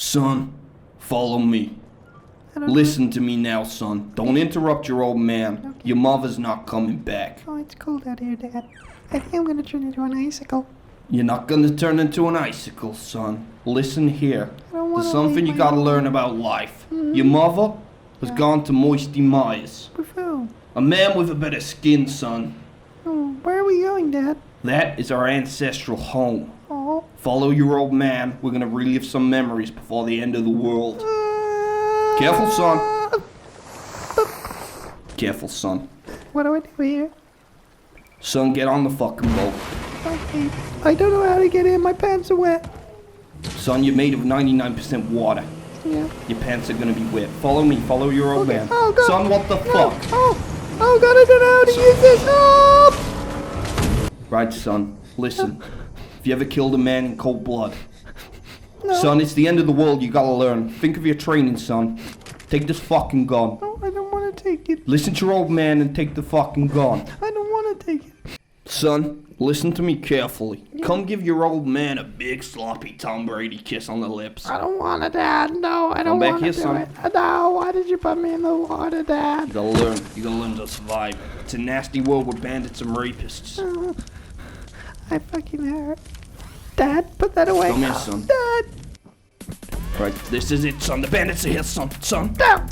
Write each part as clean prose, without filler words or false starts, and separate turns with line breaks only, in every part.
Son, follow me. Listen to me now, son. Don't interrupt your old man.
Okay.
Your mother's not coming back.
Oh, it's cold out here, Dad. I think I'm gonna turn into an icicle.
You're not gonna turn into an icicle, son. Listen here.
I don't wanna
There's something you
leave my
gotta
mom.
learn about life.
Mhm.
Your mother has
Yeah.
gone to Moisty Myers.
With who?
A man with a bit of skin, son.
Oh, where are we going, Dad?
That is our ancestral home.
Oh.
Follow your old man. We're gonna relive some memories before the end of the world. Careful, son. Careful, son.
What do I do here?
Son, get on the fucking boat.
Okay. I don't know how to get in. My pants are wet.
Son, you're made of 99% water.
Yeah.
Your pants are gonna be wet. Follow me. Follow your old
Okay.
man.
Oh, God.
Son, what the fuck?
Oh, God, I don't know how to use this. Oh!
Right, son. Listen. Have you ever killed a man in cold blood?
No.
Son, it's the end of the world. You gotta learn. Think of your training, son. Take this fucking gun.
No, I don't want to take it.
Listen to your old man and take the fucking gun.
I don't want to take it.
Son, listen to me carefully.
Yeah.
Come give your old man a big sloppy Tom Brady kiss on the lips.
I don't want to, Dad. No, I don't
back
want to
here,
do
son.
it. No, why did you put me in the water, Dad?
You gotta learn. You gotta learn to survive. It's a nasty world with bandits and rapists.
Oh, I fucking hurt. Dad, put that away.
Come here, son.
Dad.
Right, this is it, son. The bandits are here, son. Son.
No.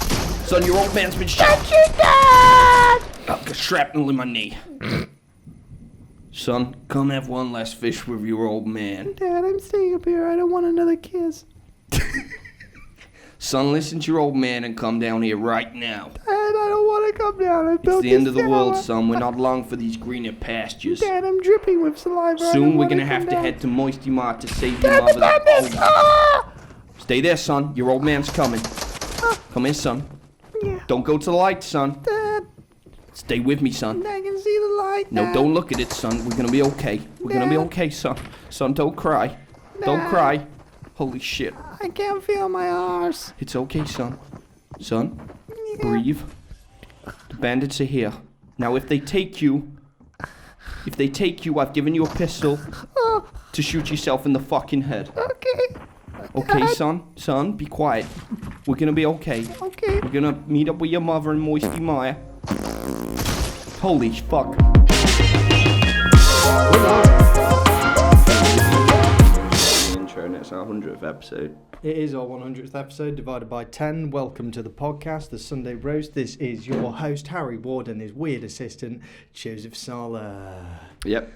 Son, your old man's been shot.
Don't you, Dad.
I've got shrapnel in my knee. Son, come have one last fish with your old man.
Dad, I'm staying up here. I don't want another kiss.
Son, listen to your old man and come down here right now.
Dad, I don't want to come down. I
It's
built
the end of the
this
world,
tower.
son. We're not long for these greener pastures.
Dad, I'm dripping with saliva. I
Soon
don't
we're
wanna
gonna
come
have to
down.
head to Moisty Mar to save your
Dad,
mother.
the bandits! Ah!
Stay there, son. Your old man's coming. Come in, son.
Yeah.
Don't go to the light, son.
Dad,
Stay with me, son.
I can see the light.
No,
Dad.
don't look at it, son. We're gonna be okay. We're gonna be
Dad.
okay, son. Son, don't cry. Don't
Dad.
cry. Holy shit.
I can't feel my arse.
It's okay, son. Son,
Yeah.
breathe. The bandits are here. Now, if they take you, I've given you a pistol
Oh,
to shoot yourself in the fucking head.
okay.
Okay,
Dad.
son, be quiet. We're gonna be okay.
Okay.
We're gonna meet up with your mother in Moisty Mire. Holy fuck. Intro, and it's our 100th episode.
It is our 100th episode divided by 10. Welcome to the podcast, the Sunday Roast. This is your host, Harry Ward, and his weird assistant, Joseph Sala.
Yep.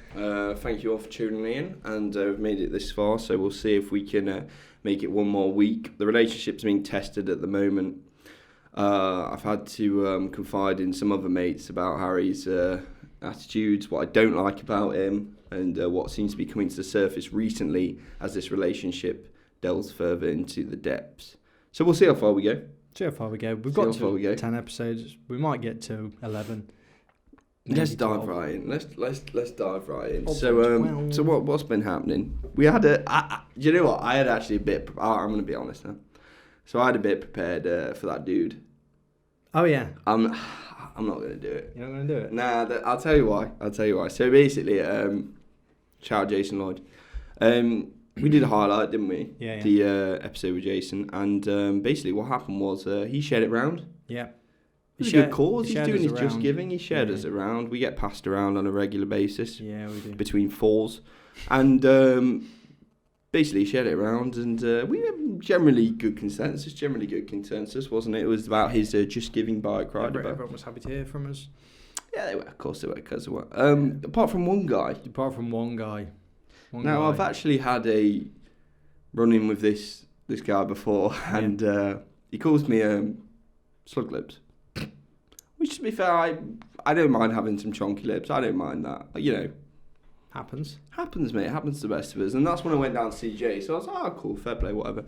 Thank you all for tuning in, and we've made it this far, so we'll see if we can make it one more week. The relationship's being tested at the moment. I've had to confide in some other mates about Harry's attitudes, what I don't like about him, and what seems to be coming to the surface recently as this relationship delves further into the depths. So we'll see how far we go.
See how far we go. We've
See how
got
far we go.
to 10 episodes. We might get to 11.
Let's
maybe
dive
12.
right in. Let's dive right in.
Of
So
12.
so what's been happening? We had you know what? I had actually a bit. I'm gonna be honest now. So I had a bit prepared for that dude.
Oh, yeah.
I'm not gonna do it.
You're not going to do it?
Nah, I'll tell you why. So basically, shout out Jason Lloyd. We did a highlight, didn't we?
Yeah.
The episode with Jason, and basically what happened was he shared it round.
Yeah.
It's a good cause. He's
shared
doing
us
his just
around.
giving. He shared
Yeah.
us around. We get passed around on a regular basis
Yeah, we do.
between fours, and basically he shared it around, and we had generally good consensus, wasn't it? It was about his just giving bike ride.
Everyone was happy to hear from us.
Yeah, they were. Of course they were. Because they were. Apart from one guy.
Apart from one guy.
Now I've actually had a run-in with this guy before, and he calls me slug lips. Which, to be fair, I don't mind having some chonky lips. I don't mind that. You know,
Happens.
happens, mate. Happens to the best of us. And that's when I went down to CJ. So I was like, oh, cool, fair play, whatever.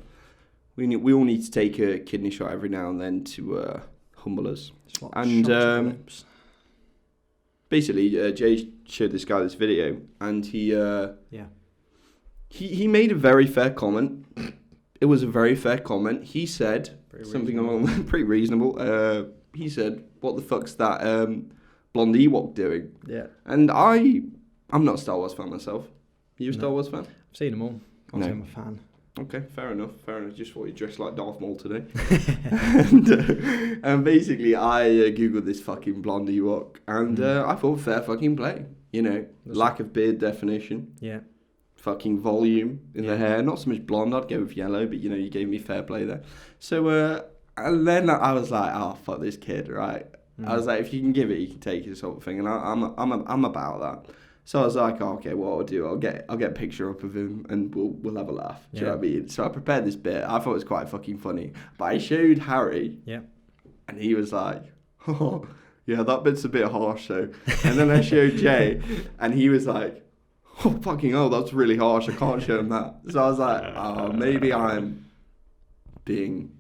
We all need to take a kidney shot every now and then to humble us.
Swap
And,
shots of lips.
Basically, Jay showed this guy this video, and he
Yeah.
He made a very fair comment. It was a very fair comment. He said
Pretty
something
reasonable.
along pretty reasonable. He said, "What the fuck's that blonde Ewok doing?"
Yeah.
And I'm not a Star Wars fan myself. You a Star
No.
Wars fan?
I've seen them all. Obviously,
No.
I'm a fan.
Okay, fair enough. Just thought you dressed like Darth Maul today. and basically, I googled this fucking blonde Ewok, and I thought fair fucking play. You know, lack of beard definition.
Yeah.
Fucking volume in the hair. Not so much blonde. I'd go with yellow, but you know, you gave me fair play there. So, and then I was like, oh fuck this kid, right? I was like, if you can give it, you can take it, sort of thing. And I'm about that. So I was like, oh, okay, what I'll do, I'll get a picture up of him and we'll have a laugh. Do you know what I mean? So I prepared this bit. I thought it was quite fucking funny. But I showed Harry. Yeah. And he was like, oh, yeah, that bit's a bit harsh though. And then I showed Jay, and he was like, oh, fucking hell, that's really harsh. I can't show him that. So I was like, oh, maybe I'm being...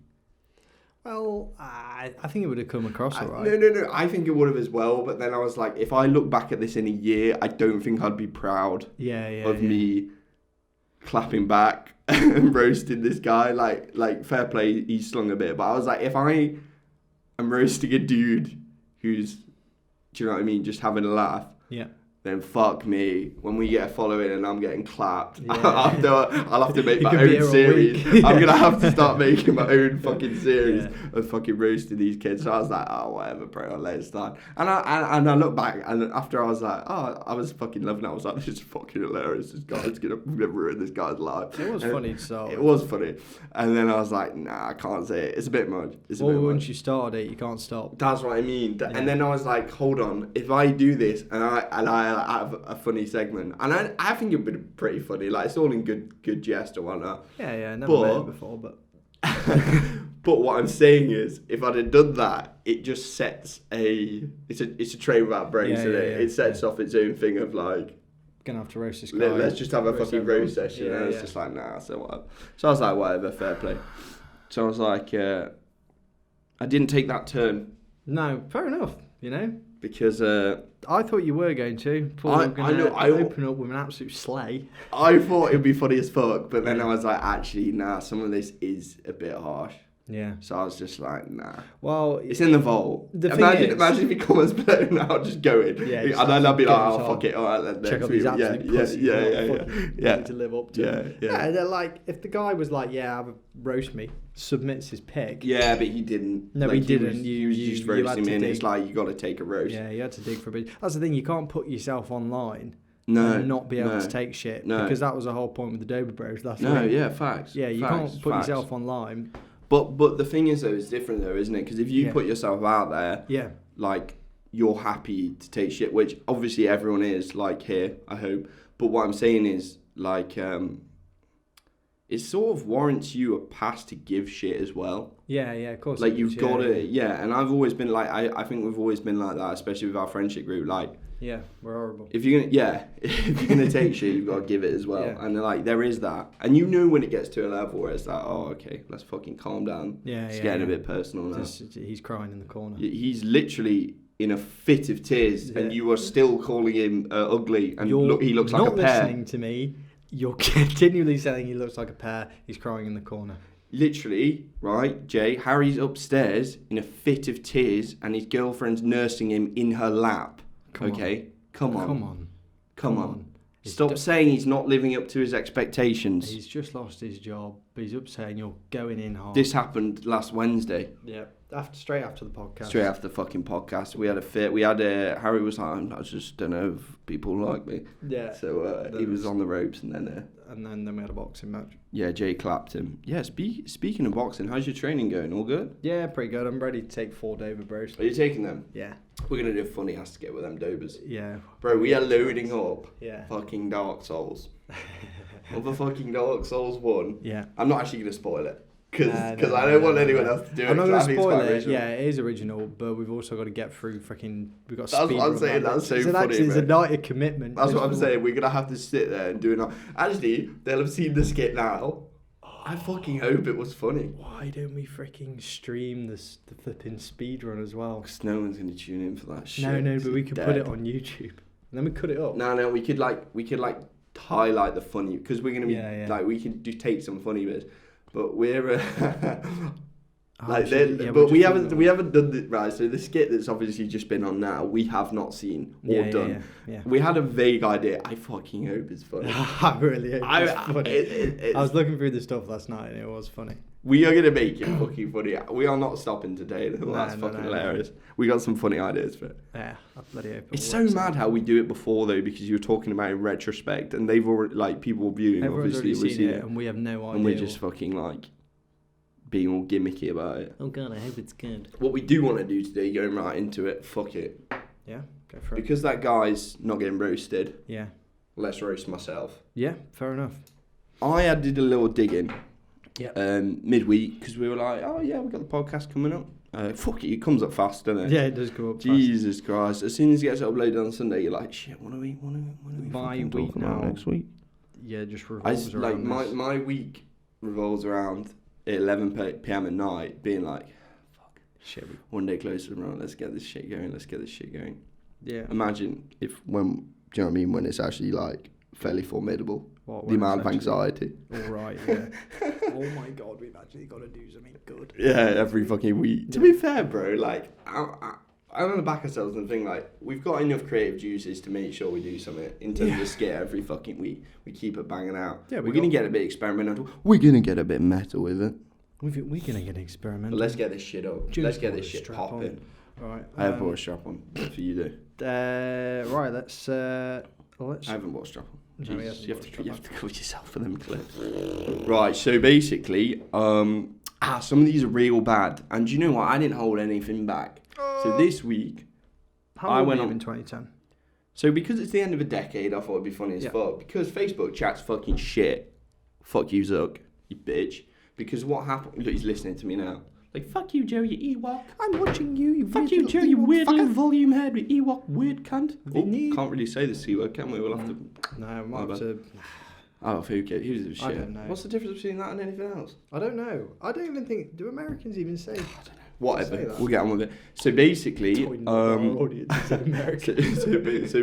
Well, I think it would have come across all right.
No. I think it would have as well. But then I was like, if I look back at this in a year, I don't think I'd be proud of me clapping back and roasting this guy. Like fair play, he slung a bit. But I was like, if I am roasting a dude who's, do you know what I mean, just having a laugh. Yeah. Then fuck me when we get a following and I'm getting clapped. Yeah. I'll have to make my own series. I'm gonna have to start making my own fucking series of fucking roasting these kids. So I was like, oh whatever, bro, I'll let it start. And I look back, and after I was like, oh, I was fucking loving it. I was like, this is fucking hilarious. This guy's gonna ruin this guy's life.
It was funny, so
it was funny. And then I was like, nah, I can't say it. It's a bit much.
Once you started it, you can't stop.
That's what I mean. Yeah. And then I was like, hold on, if I do this and I have a funny segment, and I think it'd be pretty funny. Like, it's all in good jest or whatnot.
Yeah, never met him before, but.
But what I'm saying is, if I'd have done that, it just sets it's a train without brakes, isn't it? It sets off its own thing of like,
gonna have to roast this guy.
Let's just have a fucking roast session. And it's just like, nah, so what? So I was like, whatever, fair play. So I was like, I didn't take that turn.
No, fair enough. You know.
Because
I thought you were going to. I open up with an absolute sleigh.
I thought it'd be funny as fuck, but then I was like, actually, nah, some of this is a bit harsh. Yeah. So I was just like, nah. Well, it's in the vault. Imagine if he comments blown out, just going. Yeah. And then I'd be like, oh, fuck it. All right, then.
Check out these absolute pussies.
Yeah.
To live up to. Yeah. They're like, if the guy was like, roast me, submits his pick.
Yeah, but he didn't.
No, he didn't.
You just roasting him in. It's like, you got to take a roast.
Yeah, you had to dig for a bit. That's the thing. You can't put yourself online. And not be able to take shit. No. Because that was the whole point with the Dober Bros. That's
facts.
Yeah, you can't put yourself online.
But the thing is, though, it's different, though, isn't it? Because if you put yourself out there, like, you're happy to take shit, which obviously everyone is, like, here, I hope. But what I'm saying is, like, it sort of warrants you a pass to give shit as well.
Yeah, of course.
Like, you've got to, and I've always been like, I think we've always been like that, especially with our friendship group, like,
yeah, we're horrible.
If you're gonna take shit, you've got to give it as well. Yeah. And like, there is that, and you know when it gets to a level where it's like, oh, okay, let's fucking calm down. Yeah, it's getting a bit personal now.
He's crying in the corner.
He's literally in a fit of tears, and you are still calling him ugly. And he looks like a pear. You're not
listening to me. You're continually saying he looks like a pear. He's crying in the corner.
Literally, right, Jay? Harry's upstairs in a fit of tears, and his girlfriend's nursing him in her lap. Come on. Stop saying he's not living up to his expectations.
He's just lost his job. But he's up saying you're going in hard.
This happened last Wednesday.
Yeah. Straight after the podcast.
Straight after the fucking podcast. We had a fit. Harry was like, I just don't know if people like me. Yeah. So he was on the ropes, and then...
and then we had a boxing match.
Yeah, Jay clapped him. Yeah, speaking of boxing, how's your training going? All good?
Yeah, pretty good. I'm ready to take 4 Dober Bros.
Are you taking them?
Yeah.
We're going to do a funny ass to get with them Dobers.
Yeah.
Bro, we are loading up fucking Dark Souls. Other fucking Dark Souls 1. Yeah. I'm not actually going to spoil it. Because I don't want anyone else to do it.
I'm not going to spoil it. Yeah, it is original, but we've also got to get through freaking... We've got
That's what I'm saying. That's so funny,
It's a night of commitment.
That's what I'm saying. We're going to have to sit there and do it now. Actually, they'll have seen the skit now. I fucking hope it was funny.
Why don't we freaking stream the flipping speedrun as well?
Because no one's going to tune in for that shit.
No, but we could put it on YouTube. And then we cut it up.
No, we could highlight the funny, because we're going to be, like, we can take some funny bits. But we're, Like, but we haven't done the right. So the skit that's obviously just been on now, we have not seen or done.
Yeah.
We had a vague idea. I fucking hope it's funny.
I really hope it's funny. I was looking through the stuff last night and it was funny.
We are gonna make it fucking funny. We are not stopping today. That's fucking hilarious. We got some funny ideas for it.
Yeah, I bloody hope
it's so mad how we do it before though, because you were talking about in retrospect, and they've already like people viewing.
Everyone's
obviously
seen it, and we have no idea.
And we're just fucking like being all gimmicky about it.
Oh god, I hope it's good.
What we do want to do today, going right into it, fuck it.
Yeah, go for it.
Because that guy's not getting roasted.
Yeah.
Let's roast myself.
Yeah, fair enough.
I did a little digging.
Yeah.
Midweek, because we were like, oh yeah, we got the podcast coming up. Fuck it comes up fast, doesn't it?
Yeah, it does come up
Jesus fast. Christ! As soon as it gets uploaded on Sunday, you're like, shit. What are we
my
fucking talking about next week?
Yeah, just revolves around.
Like my week revolves around 11 p.m. at night, being like, fuck,
shit.
One day closer to right, let's get this shit going.
Yeah.
Imagine do you know what I mean? When it's actually like fairly formidable.
What,
the amount of anxiety.
All right, yeah. Oh my god, we've actually got to do something good.
Yeah, every fucking week. Yeah. To be fair, bro, like, I don't want to back ourselves and think, like, we've got enough creative juices to make sure we do something in terms of skit every fucking week. We keep it banging out. Yeah, we're going to get a bit experimental. We're going to get a bit metal with it.
We're going to get experimental.
But let's get this shit up. Let's get this shit popping.
Right.
I have bought a strap on. What for you do?
Right, let's...
I haven't bought a strap on.
No,
you have to cover yourself for them clips. Right, so basically, some of these are real bad. And do you know what? I didn't hold anything back. So this week,
I went on in 2010.
So because it's the end of a decade, I thought it'd be funny as fuck. Because Facebook chat's fucking shit. Fuck you, Zuck, you bitch. Because what happened? Look, he's listening to me now. Like, fuck you, Joe, you Ewok.
I'm watching you,
fuck you, Joe, you weird little volume head, you Ewok, weird cunt. Can't really say the C word, can we? We'll have to...
No, I might have to...
Oh, who cares? Who's the shit?
I don't know.
What's the difference between that and anything else?
I don't know. I don't even think... Do Americans even say... I don't know.
Whatever. We'll get on with it. So basically... so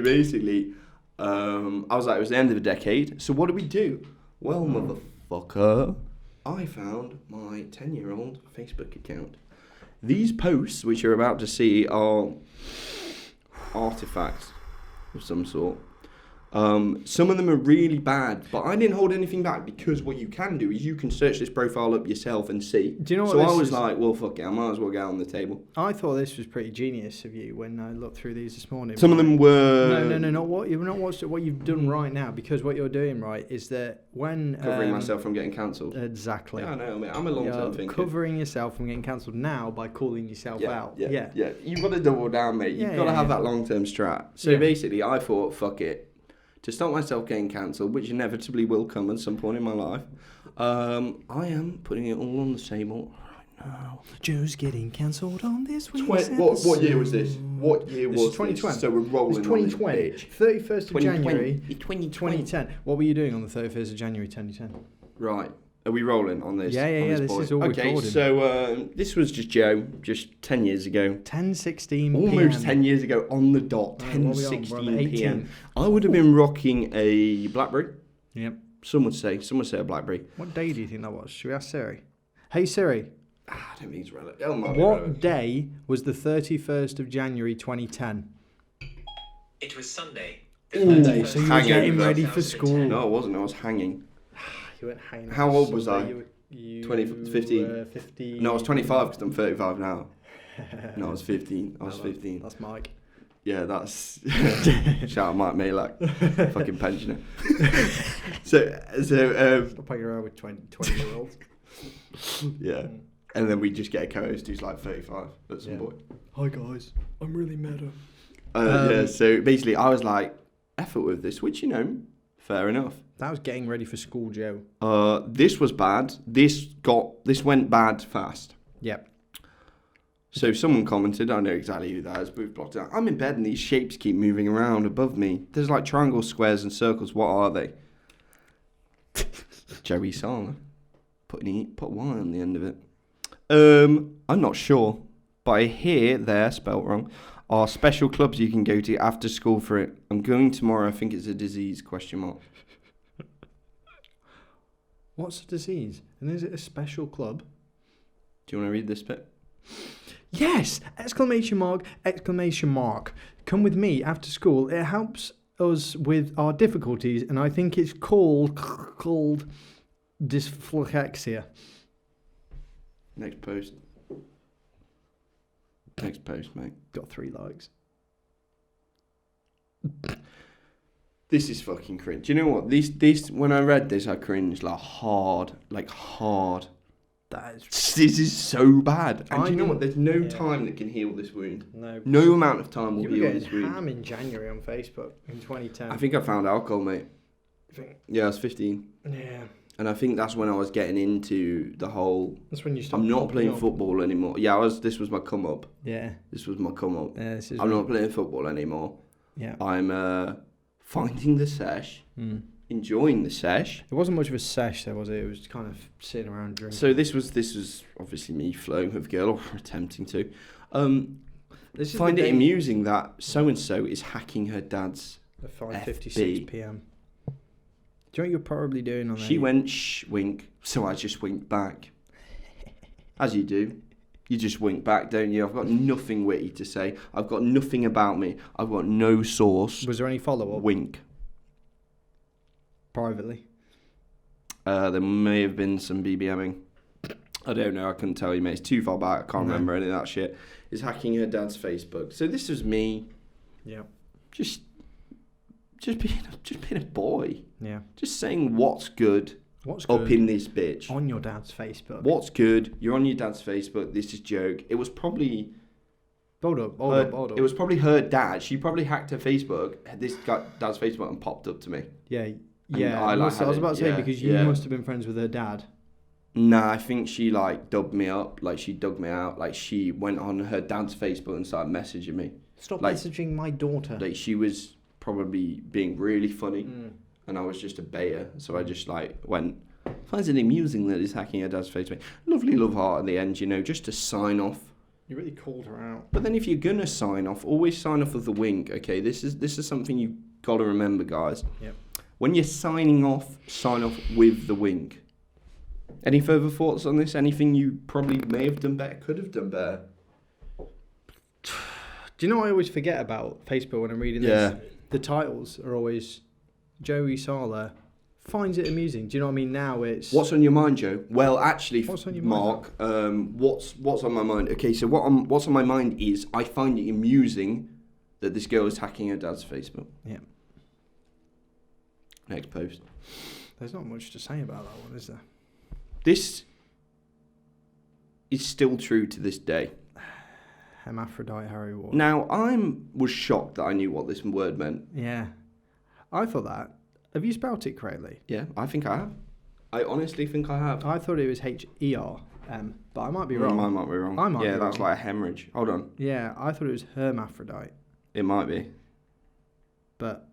basically, I was like, it was the end of the decade. So what do we do? Well, motherfucker... I found my 10-year-old Facebook account. These posts, which you're about to see, are artifacts of some sort. Some of them are really bad, but I didn't hold anything back because what you can do is you can search this profile up yourself and see.
Do you know what?
So I was like, well, fuck it, I might as well get on the table.
I thought this was pretty genius of you when I looked through these this morning.
Some of them were...
No, not what you've done right now, because what you're doing right is that when...
Covering myself from getting cancelled.
Exactly.
Yeah, I know, I'm a long-term thinker.
Covering yourself from getting cancelled now by calling yourself out.
Yeah. You've got to double down, mate. You've got to have that long-term strat. So basically, I thought, fuck it. To stop myself getting cancelled, which inevitably will come at some point in my life, I am putting it all on the table right now.
Joe's getting cancelled on this week's
What year was this? What year was this?
2020.
So we're rolling
it's 2020.
On this bitch.
31st of January
2010.
What were you doing on the 31st of January 2010?
Right. Are we rolling on this?
Yeah. This is all recorded.
Okay, so this was just Joe, just 10 years ago.
10:16 p.m.
Almost 10 years ago on the dot. 10:16 p.m. I would have been rocking a BlackBerry.
Yep.
Some would say a BlackBerry.
What day do you think that was? Should we ask Siri? Hey Siri.
I don't think it's relevant.
What day was the 31st of January 2010?
It was Sunday.
Ooh, so you were getting ready for school.
No, I wasn't. I was hanging.
You weren't hanging.
How old was I?
15.
15. No, I was 25 because I'm 35 now. No, I was 15. I was 15.
That's Mike.
Yeah, that's... Shout out Mike Malak. Fucking pensioner. So
Stop playing around with 20-year-olds.
Yeah. And then we just get a co-host who's like 35 at some point.
Hi guys, I'm really meta.
Yeah, so basically I was like, effort with this, which, fair enough.
That was getting ready for school, Joe.
This was bad. This went bad fast.
Yep.
So someone commented, I know exactly who that is, but we've blocked it out. I'm in bed and these shapes keep moving around above me. There's like triangles, squares and circles. What are they? Joey Sala. Put Y on the end of it. I'm not sure. But I hear they're spelt wrong. Are special clubs you can go to after school for it. I'm going tomorrow. I think it's a disease, ?
What's a disease? And is it a special club?
Do you want to read this bit?
Yes! Exclamation mark, exclamation mark. Come with me after school. It helps us with our difficulties, and I think it's called dyslexia.
Next post. Next post, mate.
Got 3 likes.
This is fucking cringe. Do you know what? This when I read this, I cringed hard.
That is...
This is so bad. And do you know
I'm-
what? There's no
yeah.
time that can heal this wound.
No.
No amount of time will
You were
heal
getting
this wound.
ham in January on Facebook in 2010.
I think I found alcohol, mate.
You think?
Yeah, I was 15.
Yeah.
And I think that's when I was getting into the whole...
That's when you stopped.
I'm not playing
popping up.
football anymore. Yeah, this was my come up.
Yeah.
This was my come up.
Yeah, this is
I'm
when-
not playing football anymore.
Yeah.
I'm finding the sesh, enjoying the sesh.
It wasn't much of a sesh, though, was it? It was kind of sitting around drinking.
So this was obviously me flirting with a girl, or attempting to.
This is
Find
the
it
day-
amusing that so-and-so is hacking her dad's...
At 5:56
FB.
p.m. Do you know what you're probably doing on that?
She went, shh, wink, so I just winked back. As you do. You just wink back, don't you? I've got nothing witty to say. I've got nothing about me. I've got no source.
Was there any follow-up?
Wink.
Privately?
There may have been some BBMing. I don't know. I couldn't tell you, mate. It's too far back. I can't remember any of that shit. Is hacking her dad's Facebook. So this was me.
Yeah.
Just being a boy.
Yeah.
Just saying what's good.
What's good?
Up in this bitch.
On your dad's Facebook.
What's good? You're on your dad's Facebook. This is joke. It was probably...
Hold up.
It was probably her dad. She probably hacked her Facebook. This guy, dad's Facebook, and popped up to me.
Yeah.
I
I was
had
about to say,
it,
because you
yeah.
must have been friends with her dad.
Nah, I think she dubbed me up. She dug me out. She went on her dad's Facebook and started messaging me.
Stop
Like-
messaging my daughter.
She was probably being really funny, and I was just a beta. So I just went. Finds it amusing that he's hacking her dad's Facebook. Lovely love heart at the end, just to sign off.
You really called her out.
But then if you're gonna sign off, always sign off with the wink. Okay, this is something you gotta remember, guys.
Yep.
When you're signing off, sign off with the wink. Any further thoughts on this? Anything you probably may have done better, could have done better?
Do you know what I always forget about Facebook when I'm reading this? The titles are always Joey Sala finds it amusing. Do you know what I mean? Now it's...
What's on your mind, Joe? Well, actually,
What's on your
Mark, what's on my mind? Okay, so what's on my mind is I find it amusing that this girl is hacking her dad's Facebook.
Yeah.
Next post.
There's not much to say about that one, is there?
This is still true to this day.
Hermaphrodite Harry Ward.
Now, was shocked that I knew what this word meant.
Yeah. I thought that. Have you spelt it correctly?
Yeah, I think I have. I honestly think I have.
I thought it was H-E-R-M, but I might be wrong.
I might be wrong.
I might
yeah,
be
that's
wrong.
like a hemorrhage. Hold on.
Yeah, I thought it was hermaphrodite,
It might be.
but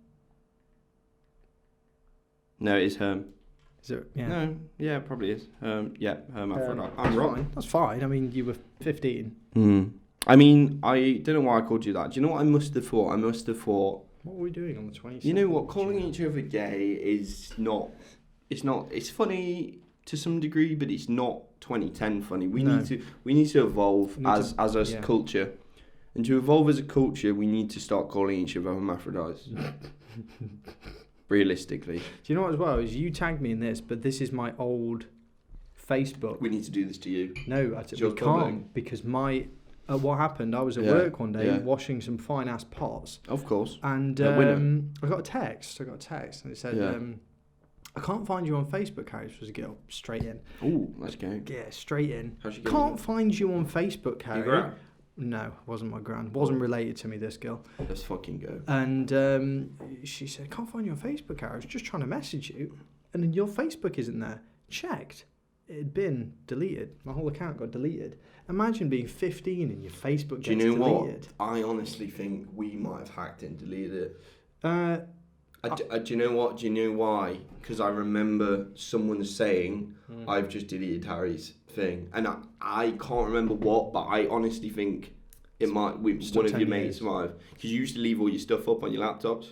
No, it is herm.
is it? Yeah.
No, yeah, it probably is. Yeah, hermaphrodite.
That's
I'm wrong.
fine. That's fine. I mean, you were 15.
I mean, I don't know why I called you that. Do you know what I must have thought? I must have thought,
What were we doing on the 27th?
you know what, calling each other gay is not, it's funny to some degree, but it's not 2010 funny. We
No.
need to evolve
We need
as a
yeah.
culture. And to evolve as a culture, we need to start calling each other hermaphrodites. Realistically.
Do you know what as well? Is you tagged me in this, but this is my old Facebook.
We need to do this to you.
No,
It's
we
your
can't
problem.
because what happened, I was at
Yeah,
work one day
yeah.
washing some fine ass pots,
Of course.
and
Winner.
I got a text. And it said,
Yeah.
"I can't find you on Facebook, Harry." This was a girl, straight in.
Ooh, let's go.
Yeah, straight in.
How'd she get
Can't find you on Facebook,
you?
Harry.
Gran?
No, wasn't my gran. Wasn't related to me, this girl.
Let's fucking go.
And she said, "Can't find you on Facebook, Harry. I was just trying to message you, and then your Facebook isn't there." Checked. It had been deleted. My whole account got deleted. Imagine being 15 and your Facebook
Do you
gets
know
deleted.
what? I honestly think we might have hacked it and deleted it.
What?
Do you know what? Do you know why? Because I remember someone saying, I've just deleted Harry's thing. And I can't remember what, but I honestly think it might, one of
10
your mates
years.
might have. Because you used to leave all your stuff up on your laptops.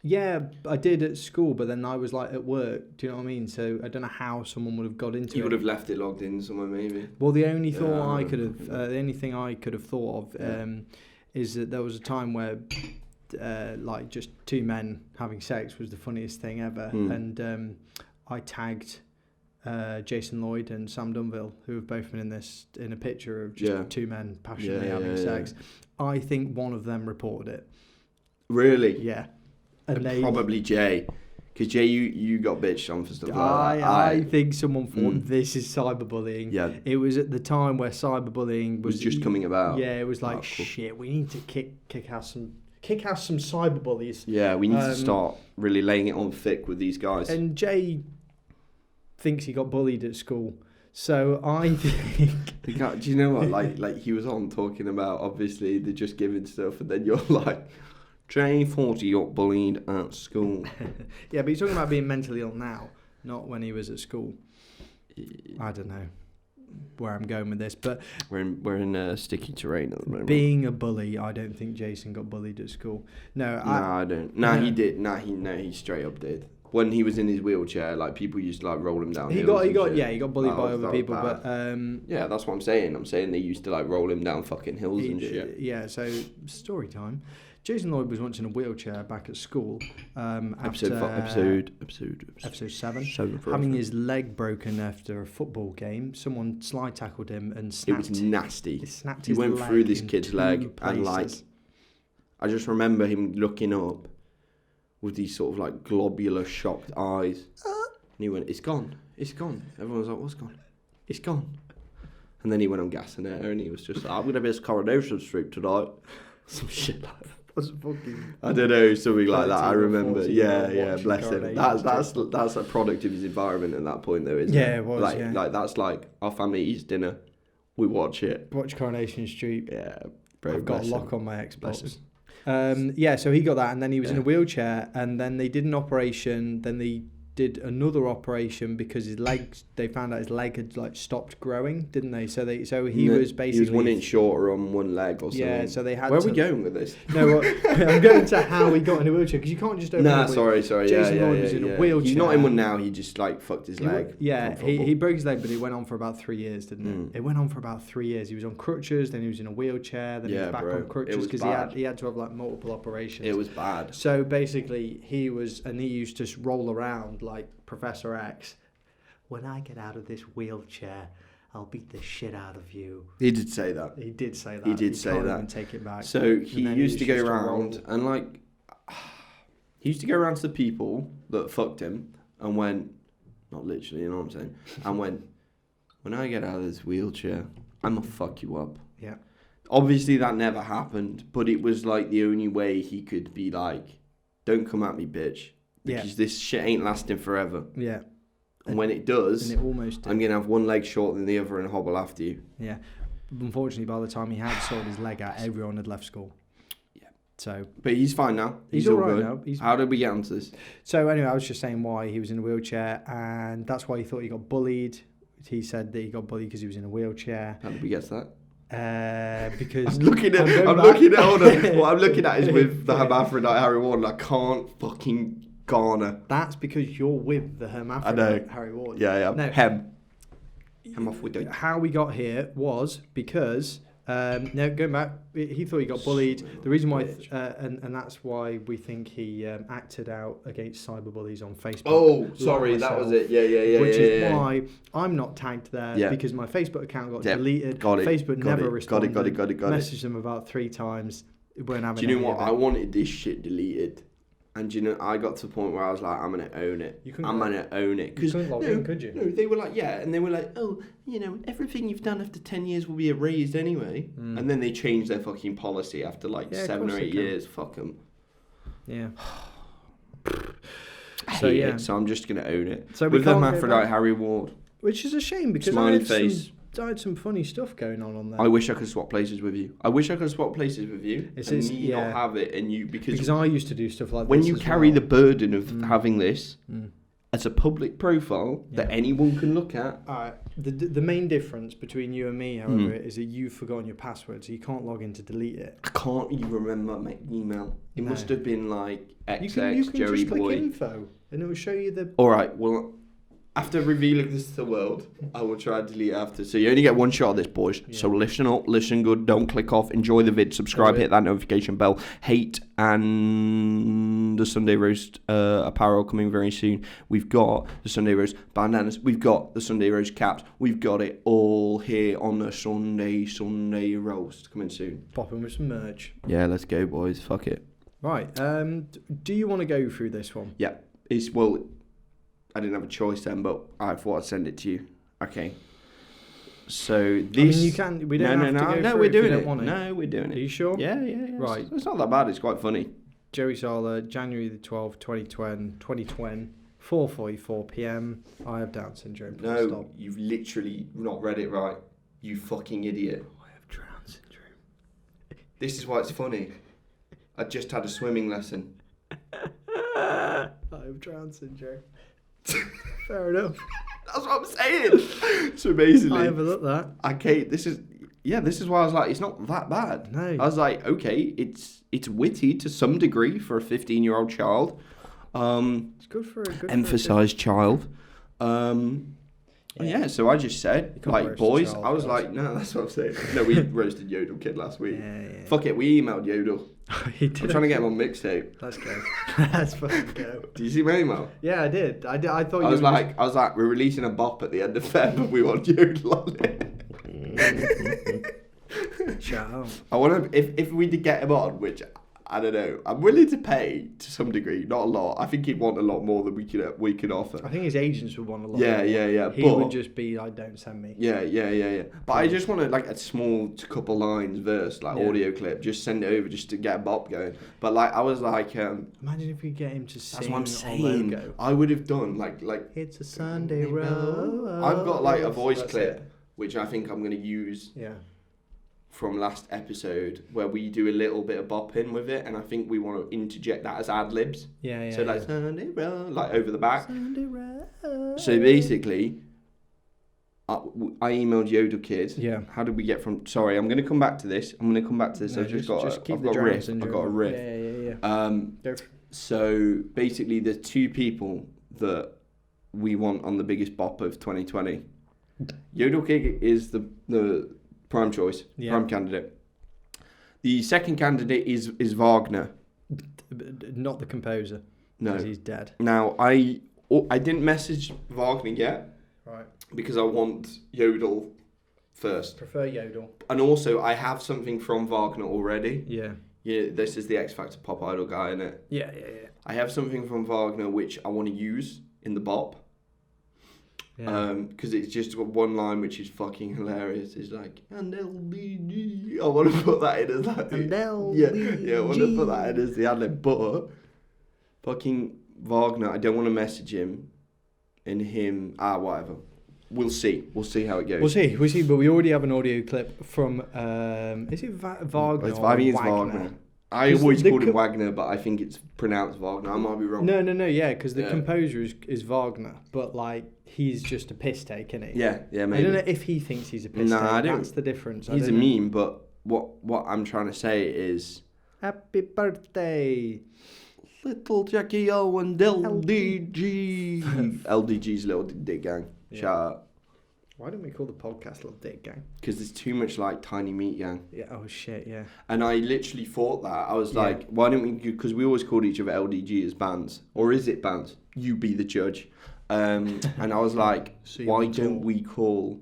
Yeah, I did at school, but then I was like at work. Do you know what I mean? So I don't know how someone would have got into it.
You would have left it logged in somewhere, maybe.
Well, the only thing
Yeah,
I could have thought of is that there was a time where like just two men having sex was the funniest thing ever, and I tagged Jason Lloyd and Sam Dunville, who have both been in a picture of just two men passionately having sex. I think one of them reported it.
Really?
Yeah.
And probably Jay. Because Jay, you got bitched on for stuff like that.
I think someone thought this is cyberbullying.
Yeah.
It was at the time where cyberbullying was
just coming about.
Yeah, it was like, cool. Shit, we need to kick out some cyberbullies.
Yeah, we need to start really laying it on thick with these guys.
And Jay thinks he got bullied at school. So I think...
Do you know what? Like he was on talking about, obviously, the Just Giving stuff, and then you're like... Jay thought he got bullied at school.
Yeah, but he's talking about being mentally ill now, not when he was at school. I don't know where I'm going with this, but
we're in sticky terrain at the moment.
Being a bully, I don't think Jason got bullied at school. No,
I don't. He did. He straight up did. When he was in his wheelchair, like people used to like roll him down.
He got bullied by other people,
bad.
But
yeah, that's what I'm saying. I'm saying they used to like roll him down fucking hills and shit.
Yeah, so story time. Jason Lloyd was once in a wheelchair back at school.
Episode
7. Having his leg broken after a football game. Someone slide tackled him and snapped.
It was nasty.
He
went through this kid's leg and like, I just remember him looking up with these sort of like globular shocked eyes. And he went, "It's gone. It's gone." Everyone was like, "What's gone?" "It's gone." And then he went on gas and air and he was just like, "I'm going to be his Coronation Street tonight." Some shit like that. I don't know, something like that. I remember. Yeah, bless him. That's a product of his environment at that point, though, isn't it?
Yeah, it was.
Like that's like our family eats dinner, we watch it.
Watch Coronation Street.
Yeah, bro.
I've got a lock on my Xbox. So he got that, and then he was in a wheelchair, and then they did an operation. Then they did another operation because his legs. They found out his leg had like stopped growing, didn't they? So he was basically.
He was 1 inch shorter on one leg or something.
Yeah, so they had.
Where are we going with this?
No, I'm going to how he got in a wheelchair because you can't just.
Sorry.
Jason Lloyd was in a wheelchair.
He's not in one now. He just like fucked his leg.
He broke his leg, but it went on for about 3 years, didn't it? It went on for about 3 years. He was on crutches, then he was in a wheelchair, then he was back on crutches because he had to have like multiple operations.
It was bad.
So basically, he used to roll around like Professor X. When I get out of this wheelchair, I'll beat the shit out of you.
He did say that.
He did say that.
He did say that.
Even take it back.
So he used to go around and like he used to go around to the people that fucked him and went, not literally, you know what I'm saying, and went, when I get out of this wheelchair, I'm gonna fuck you up.
Yeah. Obviously
that never happened, but it was like the only way he could be like, don't come at me, bitch. Because this shit ain't lasting forever.
Yeah.
And when it does,
and it almost did.
I'm going to have one leg shorter than the other and hobble after you.
Yeah. Unfortunately, by the time he had sorted his leg out, everyone had left school.
Yeah.
So.
But he's fine now.
He's all right now.
How did we get onto this?
So anyway, I was just saying why he was in a wheelchair, and that's why he thought he got bullied. He said that he got bullied because he was in a wheelchair.
How did we get to that?
Because
I'm looking at hold on. What I'm looking at is with the hermaphrodite Harry Ward, and I can't fucking garner.
That's because you're with the hermaphrodite Harry Ward.
Yeah.
No,
Hem off with it.
How we got here was because going back, he thought he got bullied. The reason why, and that's why we think he acted out against cyberbullies on Facebook.
Oh, sorry, that was it. Yeah.
Which is why I'm not tagged there because my Facebook account got deleted. Facebook never responded.
Got it.
Messaged them about 3 times. Weren't having.
Do you know what? I wanted this shit deleted. And you know, I got to the point where I was like, I'm going to own it. I'm going to own it.
You couldn't log in, could you?
No, they were like, yeah. And they were like, oh, you know, everything you've done after 10 years will be erased anyway. And then they changed their fucking policy after like 7 or 8 years. Fuck them.
Yeah.
So I'm just going to own it.
So
with the hermaphrodite Harry Ward.
Which is a shame because
Smiley face.
I had some funny stuff going on there.
I wish I could swap places with you. Not have it and you because
I used to do stuff like
when
this
you carry the burden of having this as a public profile that anyone can look at.
Alright, the main difference between you and me, however, is that you've forgotten your password, so you can't log in to delete it.
I can't even remember my email. It must have been like XX
You can
Joey
just
Boy.
click info, and it will show you the...
Alright, well, after revealing this to the world, I will try and delete it after. So you only get one shot of this, boys. Yeah. So listen up, listen good, don't click off, enjoy the vid, subscribe, hit that notification bell. Hate and the Sunday Roast apparel coming very soon. We've got the Sunday Roast bandanas. We've got the Sunday Roast caps. We've got it all here on the Sunday Roast coming soon.
Popping with some merch.
Yeah, let's go, boys. Fuck it.
Right. Do you want to go through this one?
Yeah. I didn't have a choice then, but I thought I'd send it to you. Okay. So this...
I mean, you can... We don't have to go
No,
through
we're
it if you
doing
don't
it.
want it.
No, we're doing it.
Are you sure?
Yeah.
Right.
It's not that bad. It's quite funny.
Joey Sachtler, January the 12th, 2020, 4:44 p.m. I have Down syndrome.
No,
Stop.
you've literally not read it right. You fucking idiot.
I have Down syndrome.
This is why it's funny. I just had a swimming lesson.
I have Down syndrome. Fair enough.
That's what I'm saying. So basically,
I overlooked that.
Okay, this is why I was like, it's not that bad.
No.
I was like, okay, it's witty to some degree for a 15-year-old child.
It's good for a
emphasised child. Yeah, so I just said, like, boys, I was like, no, that's what I'm saying. No, we roasted Yodel Kid last week.
Yeah.
Fuck it, we emailed Yodel. I'm trying to get him on mixtape.
Let's go. Let's fucking go.
Did you see my email?
Yeah, I did. I thought
I was like, we're releasing a bop at the end of Feb, and we want Yodel on it.
Shout out.
I want to, if we did get him on, which I don't know, I'm willing to pay to some degree, not a lot. I think he'd want a lot more than we could offer.
I think his agents would want a lot.
Yeah,
more.
yeah.
He would just be like, "Don't send me."
Yeah. But I just wanted like a small couple lines verse, like audio clip. Just send it over, just to get a bop going. But like, I was like,
imagine if we get him to sing.
That's what I'm saying.
Logo.
I would have done like.
It's a Sunday road.
I've got like a voice clip, which I think I'm gonna use.
Yeah.
From last episode where we do a little bit of bopping with it, and I think we want to interject that as ad libs.
Yeah.
So like Sunday road, like over the back.
Sunday road.
So basically, I emailed Yodel Kid.
Yeah.
How did we get from? Sorry, I'm going to come back to this.
No,
I've got a riff. I've got a riff.
Yeah.
So basically, there's two people that we want on the biggest bop of 2020. Yodel Kid is the prime choice, prime candidate. The second candidate is Wagner.
Not the composer.
No,
because he's dead.
Now I didn't message Wagner yet,
right?
Because I want Yodel first.
Prefer Yodel.
And also, I have something from Wagner already.
Yeah.
Yeah, this is the X Factor pop idol guy, isn't it?
Yeah.
I have something from Wagner which I want to use in the bop.
Yeah.
Because it's just got one line which is fucking hilarious. It's like, and LDG. I want to put that in as like,
and LDG.
Yeah, I want to put that in as the ad-lib. But fucking Wagner, I don't want to message him and him. Whatever. We'll see. We'll see how it goes.
We'll see. But we already have an audio clip from. Is it Wagner?
I think it's Wagner. I always called him Wagner, but I think it's pronounced Wagner. I might be wrong.
No. Yeah, because the composer is Wagner, but like he's just a piss take, isn't he?
Yeah, maybe.
I don't know if he thinks he's a piss take.
I don't.
That's the difference.
He's a meme, but what I'm trying to say is,
happy birthday,
little Jackie O and LDG. LDG's Little Dick Gang.
Yeah.
Shout out.
Why don't we call the podcast Little Dick Gang?
Because there's too much like Tiny Meat Gang.
Yeah. Oh shit. Yeah.
And I literally thought that. I was like, why don't we? Because we always called each other LDG as bands, or is it bands? You be the judge. And I was like, why don't we call?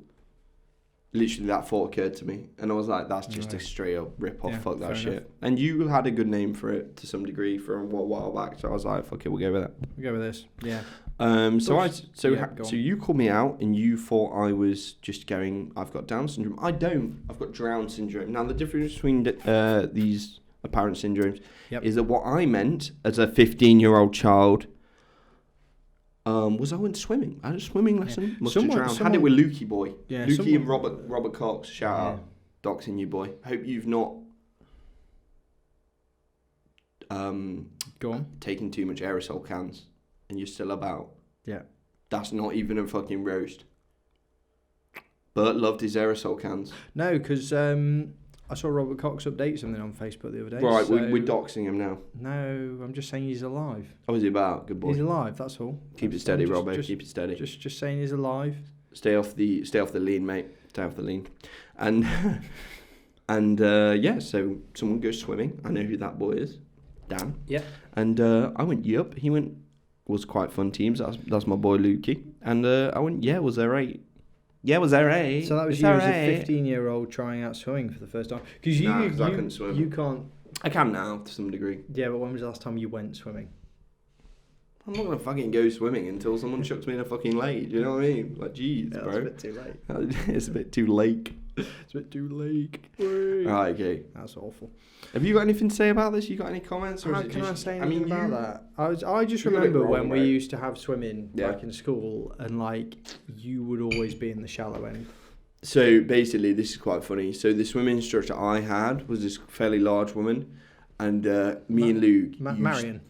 Literally, that thought occurred to me, and I was like, that's just a straight up rip off. Fuck that shit. Enough. And you had a good name for it to some degree for a while back, so I was like, fuck it, we'll go with that.
We'll go with this. Yeah.
So you called me out and you thought I was just going, I've got Down syndrome. I don't. I've got Drown syndrome. Now the difference between these apparent syndromes is that what I meant as a 15-year-old child was I went swimming. I had a swimming lesson. Must have drowned. Had it with Lukey boy.
Yeah,
Lukey and Robert Cox. Shout out. Doxing you, boy. Hope you've not
go on
taking too much aerosol cans and you're still about.
Yeah.
That's not even a fucking roast. But loved his aerosol cans.
No, because I saw Robert Cox update something on Facebook the other day.
Right,
so
we're doxing him now.
No, I'm just saying he's alive.
What was he about? Good boy.
He's alive, that's all.
Keep it steady, Robbo. Keep it steady.
Just saying he's alive.
Stay off the lean, mate. Stay off the lean. And yeah, so someone goes swimming. I know who that boy is. Dan.
Yeah.
And I went, yup. He went, was quite fun teams. That's my boy Lukey. And I went, yeah, was there 8? Yeah, was there 8?
So that was you as a 15-year-old trying out swimming for the first time? Because
I couldn't swim.
You can't.
I can now to some degree.
Yeah, but when was the last time you went swimming?
I'm not gonna fucking go swimming until someone chucks me in a fucking lake. Do you know what I mean? Like, jeez,
Yeah,
bro.
that's a bit too late.
It's a bit too lake.
It's a bit too late.
Right, okay.
That's awful.
Have you got anything to say about this? You got any comments? Or
How
is it
can
just,
I say anything about that? I just
you got it
remember
wrong,
when we
right?
used to have swimming
Yeah.
like in school, and like you would always be in the shallow end.
So basically, this is quite funny. So the swimming instructor I had was this fairly large woman, and me and Luke.
Marion.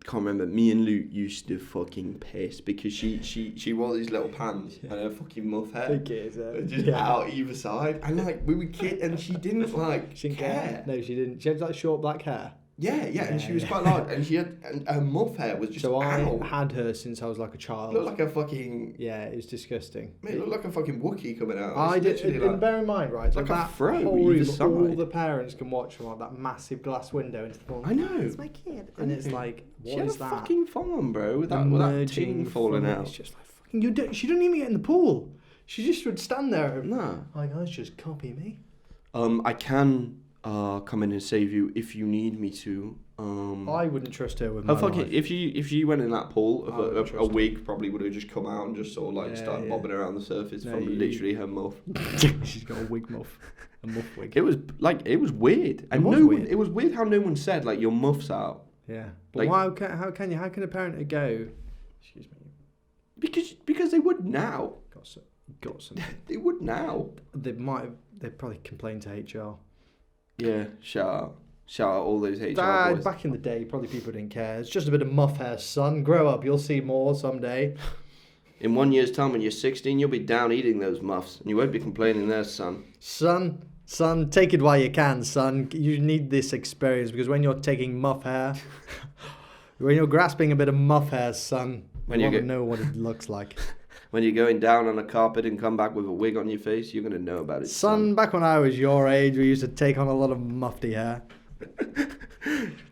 Can't remember. Me and Luke used to fucking piss because she wore these little pants and her fucking muff hair just out either side, and like we were kids, and she didn't like
She didn't
care.
No, she didn't. She had like short black hair.
Yeah, and she was quite large, and she had and her muff hair was just
So I
out.
had her since I was like a child.
Looked like a fucking.
Yeah, it was disgusting.
Mate, it looked like a fucking Wookiee coming out.
I
It's
did.
literally
And
like-
bear in mind, right?
like a
that
fro
whole
either
room,
side.
all the parents can watch from like that massive glass window into the farm.
I know.
It's my kid, and it's like,
She
what
had
is
a
that?
fucking farm, bro, with that ting falling out.
It's just like fucking. She didn't even get in the pool. She just would stand there.
No.
Hi guys, just copy me.
I can come in and save you if you need me to.
I wouldn't trust her with my
fucking,
life.
if you went in that pool,
I wouldn't
a
trust her.
wig probably would have just come out and just sort of like started bobbing around the surface
No,
from literally her muff.
She's got a wig muff, a muff wig.
It was weird, and
was
no
weird.
one. It was weird how no one said like your muff's out
Yeah, but
Like-
how can a parent go? Excuse me.
because they would now.
Got some.
They would now.
They probably complained to HR.
Yeah, shout out all those HR boys.
Back in the day, probably people didn't care. It's just a bit of muff hair, son. Grow up, you'll see more someday.
In 1 year's time, when you're 16, you'll be down eating those muffs, and you won't be complaining there, son.
Son, take it while you can, son. You need this experience because when you're taking muff hair, when you're grasping a bit of muff hair, son, you want to know what it looks like.
When you're going down on a carpet and come back with a wig on your face, you're going to know about it,
Son, back when I was your age, we used to take on a lot of mufti hair.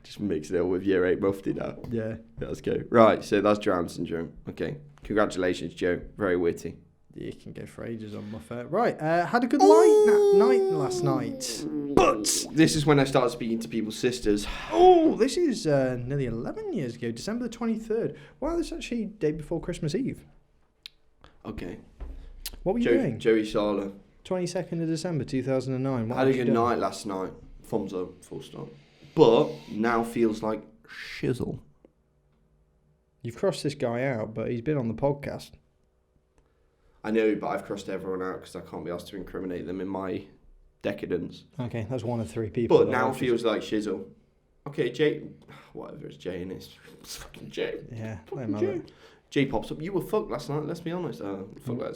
Just mix it up with year 8 mufti now.
Yeah.
Let's go. Right, so that's Drown Syndrome. Okay. Congratulations, Joe. Very witty.
You can go for ages on muff hair. Right, had a good night last night.
But this is when I start speaking to people's sisters.
Oh, this is nearly 11 years ago, December the 23rd. Wow, this is actually day before Christmas Eve.
Okay.
What were you doing?
Joey Sala.
22nd of December 2009. What
Had a
was you
good
doing?
night last night. Thumbs up, full stop. But now feels like shizzle.
You've crossed this guy out, but he's been on the podcast.
I know, but I've crossed everyone out because I can't be asked to incriminate them in my decadence.
Okay, that's one of 3 people.
But
that
now
I've
feels like shizzle. Okay, Jay, whatever it's Jay and it's fucking Jay.
Yeah,
Fucking Jay. Jay pops up. You were fucked last night. Let's be honest.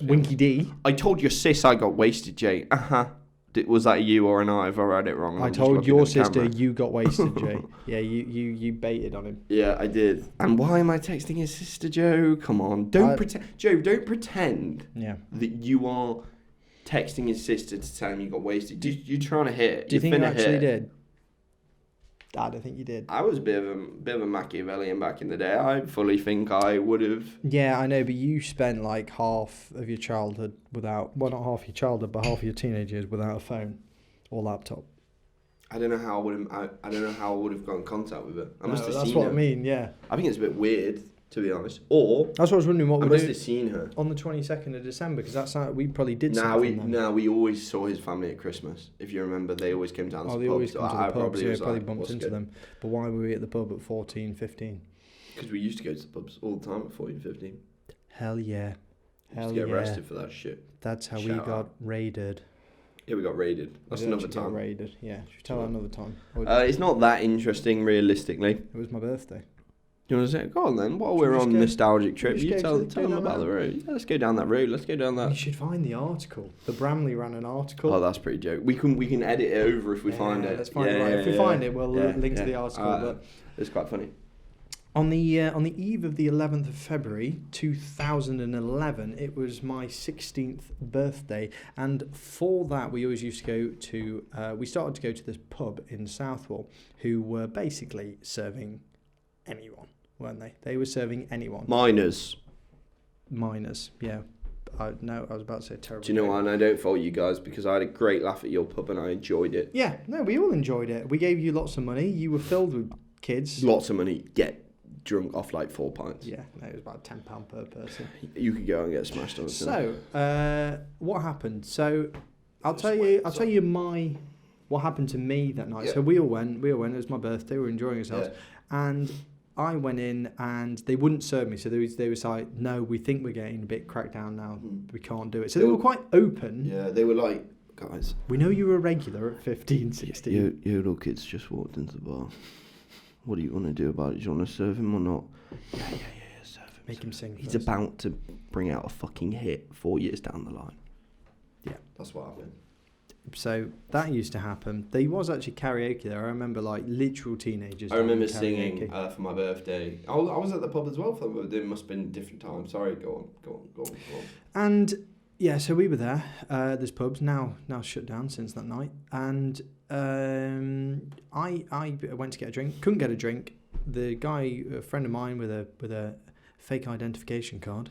Winky D.
I told your sis I got wasted, Jay. Was that you or an I? Have I read it wrong?
I
I'm just
told
looking
your
at the
sister
camera.
you got wasted, Jay. Yeah, you baited on him.
Yeah, I did. And why am I texting his sister, Joe? Come on, don't pretend, Joe. Don't pretend.
Yeah.
That you are texting his sister to tell him you got wasted. You're trying to hit.
Do you think you actually did? I don't think you did.
I was a bit of a Machiavellian back in the day. I fully think I would have.
Yeah, I know, but you spent like half of your childhood without, well, not half your childhood, but half of your teenage years without a phone or laptop.
I don't know how I don't know how I would have got in contact with her. I must have
that's
seen
what
her.
I mean. Yeah.
I think it's a bit weird, to be honest. Or
That's what I was wondering. What
I
we
must
do
have seen her.
on the 22nd of December, because that's how we probably did.
We always saw his family at Christmas. If you remember, they always came down to the
they
pub.
always
So
come to the
I
pub, so probably
like,
bumped
what's
into
good?
them. But why were we at the pub at 14, 15?
Because we used to go to the pubs all the time at 14, 15.
Hell yeah.
Used to get arrested for that shit.
That's how
Shout
we
out.
got raided.
Yeah, we got raided. That's
We
another
actually got
time.
Raided. Yeah, should we tell that another time?
It's not that interesting, realistically.
It was my birthday.
You want to say, go on then, while
Should
we're
we just
on
go-
nostalgic trip,
should we
you
just
tell
go to
them
that
about the road. Yeah, let's go down that road. Let's go down
You
that.
should find the article. The Bramley ran an article.
Oh, that's pretty joke. We can edit it over if we find it.
Let's find it. Right. If we find it, we'll link to the article. But
it's quite funny.
on the eve of the 11th of February 2011, it was my 16th birthday, and for that we always used to go to. We started to go to this pub in Southwell, who were basically serving anyone, weren't they? They were serving anyone.
Miners.
Minors, yeah. I was about to say terrible.
Do you know what? And I don't fault you guys because I had a great laugh at your pub and I enjoyed it.
Yeah, no, we all enjoyed it. We gave you lots of money. You were filled with kids.
Lots of money. Get drunk off like 4 pints.
Yeah, no, it was about £10 per person.
You could go and get smashed on.
So, what happened? So, I'll tell you what happened to me that night.
Yeah.
So we all went. It was my birthday. We were enjoying ourselves, and I went in, and they wouldn't serve me. So they was like, "No, we think we're getting a bit cracked down now. We can't do it." So they were quite open.
Yeah, they were like, guys.
We know you were a regular at 15, 16.
Yodel Kid's just walked into the bar. What do you want to do about it? Do you want to serve him or not? Yeah, serve him.
Make him sing.
He's
first.
about to bring out a fucking hit 4 years down the line.
Yeah.
That's what happened.
So that used to happen. There was actually karaoke there. I remember like literal teenagers.
I remember
doing
singing
karaoke.
for my birthday. I was at the pub as well for my birthday. It must have been a different time. Sorry, go on.
And yeah, so we were there. There's pubs now shut down since that night. And I went to get a drink. Couldn't get a drink. The guy, a friend of mine with a fake identification card,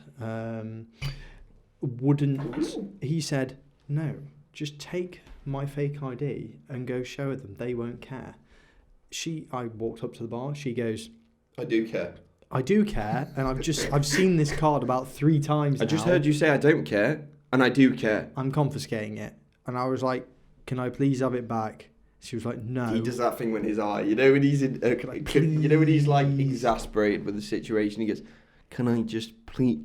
wouldn't. He said, "No, just take my fake ID and go show them. They won't care." I walked up to the bar. She goes,
I do care.
"I do care, and I've seen this card about 3 times.
I just heard you say I don't care, and I do care.
I'm confiscating it." And I was like, "Can I please have it back?" She was like, "No."
He does that thing when his eye, you know when he's in, you know when he's like exasperated with the situation. He goes, "Can I just please?"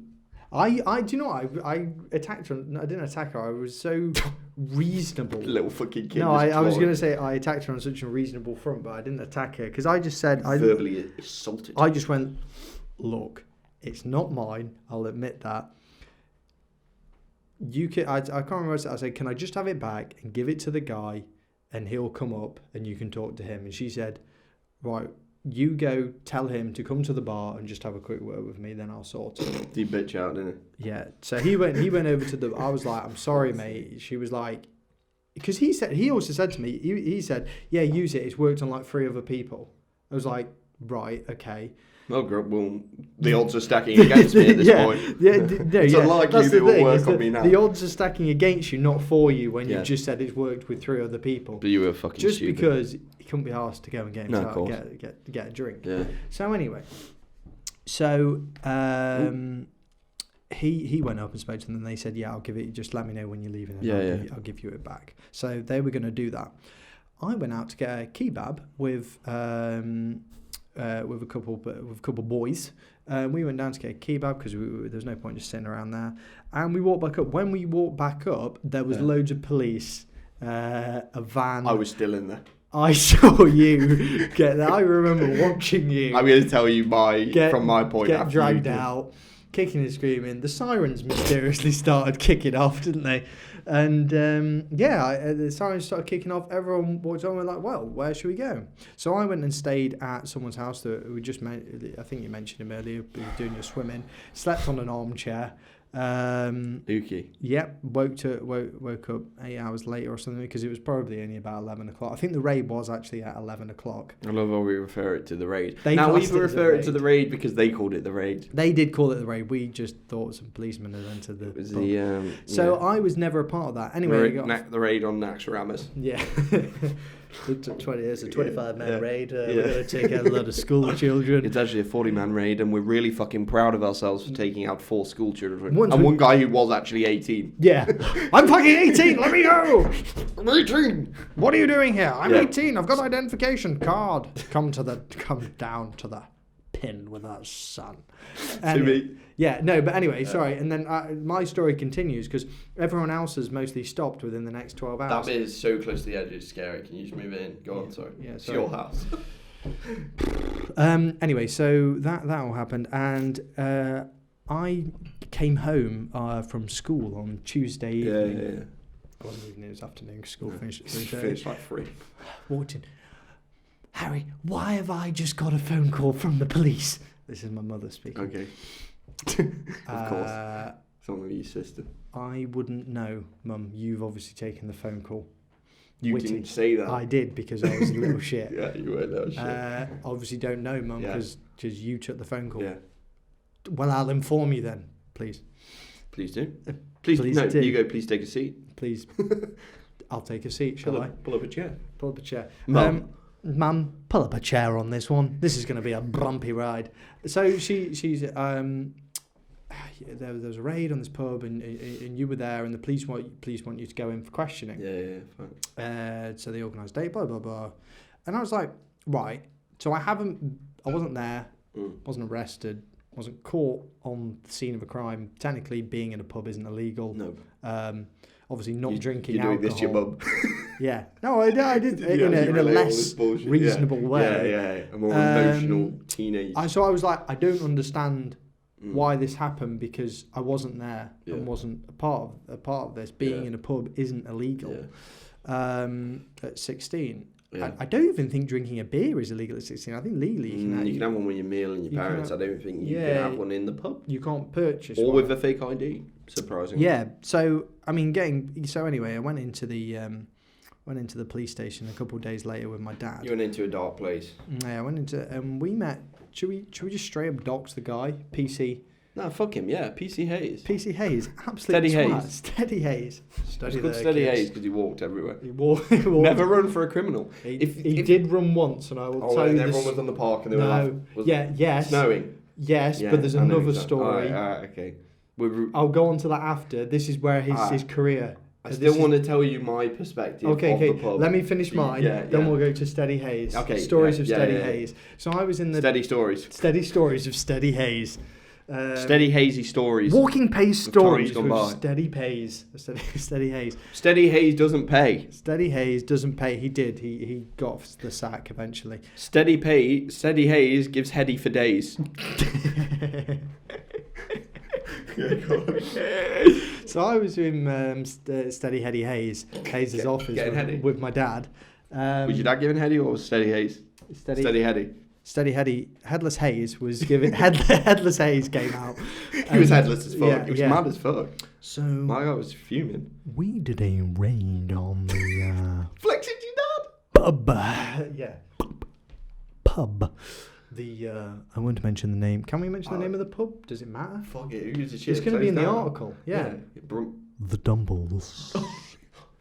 I do you know what? I attacked her. No, I didn't attack her. I was so reasonable.
Little fucking kid.
No, I was going to say I attacked her on such a reasonable front, but I didn't attack her because I just said
verbally assaulted.
I just went, "Look, it's not mine. I'll admit that. You can. I can't remember what I said. I said, "Can I just have it back and give it to the guy, and he'll come up and you can talk to him?" And she said, "Right. You go tell him to come to the bar and just have a quick word with me, then I'll sort it."
He bitch out, didn't
Yeah. So he went over to the. I was like, "I'm sorry, mate." She was like, because he also said to me, he said, "Yeah, use it. It's worked on like 3 other people." I was like, "Right, okay."
Well, the odds are stacking against me at this point. It's unlikely they will work on me now.
The odds are stacking against you, not for you, when
Yeah.
you've just said it's worked with 3 other people.
But you were fucking
Just
stupid.
because he couldn't be asked to go and get
No, of
himself
course.
get a drink.
Yeah.
So anyway, he went up and spoke to them, and they said, "Yeah, I'll give it. Just let me know when you're leaving, and I'll give you it back." So they were going to do that. I went out to get a kebab with a couple boys. We went down to get a kebab because there was no point just sitting around there. And we walked back up. When we walked back up, there was loads of police, a van.
I was still in there.
I saw you get there. I remember watching you.
I'm going to tell you from my point.
Get
after
dragged
you did.
out, kicking and screaming. The sirens mysteriously started kicking off, didn't they? And the sirens started kicking off. Everyone walked on. We're like, "Well, where should we go?" So I went and stayed at someone's house that we just met. I think you mentioned him earlier. He was doing your swimming. Slept on an armchair.
Lukey.
Yep. Woke up 8 hours later or something because it was probably only about 11 o'clock. I think the raid was actually at 11 o'clock.
I love how we refer it to the raid.
They
now we
classed it as a
refer it
raid.
to the raid because they called it the raid.
They did call it the raid. We just thought some policemen had entered the.
It was
pub. So I was never a part of that. Anyway,
the raid on Naxxramas.
Yeah. It's a 25-man raid.
Yeah.
We're going to take out a lot of school children.
It's actually a 40-man raid, and we're really fucking proud of ourselves for taking out 4 school children.
Once
and
we-
one guy who was actually 18.
Yeah. I'm fucking 18. Let me go.
I'm 18.
What are you doing here? I'm
Yeah.
18. I've got an identification card. Come down to the pin with that son.
To me.
Yeah, no, but anyway, sorry. And then my story continues because everyone else has mostly stopped within the next 12 hours.
That bit is so close to the edge, it's scary. Can you just move it in? Go on, sorry.
Yeah,
It's
sorry.
your house.
Anyway, so that all happened, and I came home from school on Tuesday evening.
Yeah.
I wasn't evening, it was afternoon. School finished at 3:30.
Finished like 3.
Walked in. Harry, why have I just got a phone call from the police? This is my mother speaking.
Okay. Of course. It's not your sister.
I wouldn't know, Mum. You've obviously taken the phone call.
You
Witty.
didn't say that.
I did because I was a little shit.
Yeah, you were a little shit.
Obviously don't know, Mum,
Yeah.
because you took the phone call.
Yeah.
Well, I'll inform you then, please.
Please do. Please no,
do.
you go, please take a seat.
Please. I'll take a seat, shall I?
Pull up a chair.
Pull up a chair.
Mum.
Mum, pull up a chair on this one. This is going to be a bumpy ride. So she's there was a raid on this pub, and you were there, and the police want you to go in for questioning.
Yeah, fine.
So they organised a date, blah blah blah, and I was like, right. So I wasn't there, wasn't arrested, wasn't caught on the scene of a crime. Technically, being in a pub isn't illegal.
No.
Obviously, not drinking
you're doing
alcohol.
this to your mum.
Yeah. No, I did in a less reasonable way.
Yeah. A more emotional teenage.
So I was like, I don't understand why this happened, because I wasn't there and wasn't a part of this. Being in a pub isn't illegal at 16.
Yeah.
I don't even think drinking a beer is illegal at 16. I think legally you can
have one with your meal and your parents. I don't think you can have one in the pub.
You can't purchase
or
one.
with a fake ID, surprisingly.
Yeah. So I mean, anyway, I went into the police station a couple of days later with my dad.
You went into a dark place.
Yeah, I went into and we met. Should we just straight up dox the guy? PC.
No, fuck him. Yeah, PC Hayes.
PC Hayes, absolute
Steady
twat.
Hayes.
Steady Hayes.
It's called Steady Hayes because he walked everywhere.
He walked.
Never run for a criminal.
He did run once, and I will tell you.
Everyone was on the park and they were laughing.
Yes.
Snowing.
Yes,
Yeah,
but there's
I know
another
exactly.
story.
Okay.
I'll go on to that after. This is where his career.
I still want to tell you my perspective.
Okay.
Of the pub.
Let me finish mine. Then we'll go to Steady Hayes.
Okay.
Stories of Steady Hayes. So I was in the
Steady stories.
Steady stories of Steady Hayes.
Steady hazy stories.
Walking pace stories
gone by.
with Steady Pays. Steady Hayes.
Steady Hayes doesn't pay.
Steady Hayes doesn't pay. He did. He got the sack eventually.
Steady Hayes gives heady for days.
So I was in Steady Hayes' office with my dad.
Was your dad giving heady or was Steady Hayes? Steady heady.
Steady Heady, Headless Hayes was giving Headless Hayes came out.
He was headless as fuck.
Yeah,
he was mad as fuck.
So
my guy was fuming.
We did a raid on the
flexing your dad
pub. Pub. I won't mention the name. Can we mention the name of the pub? Does it matter?
Fuck it. Who's the shit?
It's going to be in the article. Yeah.
The Dumbles.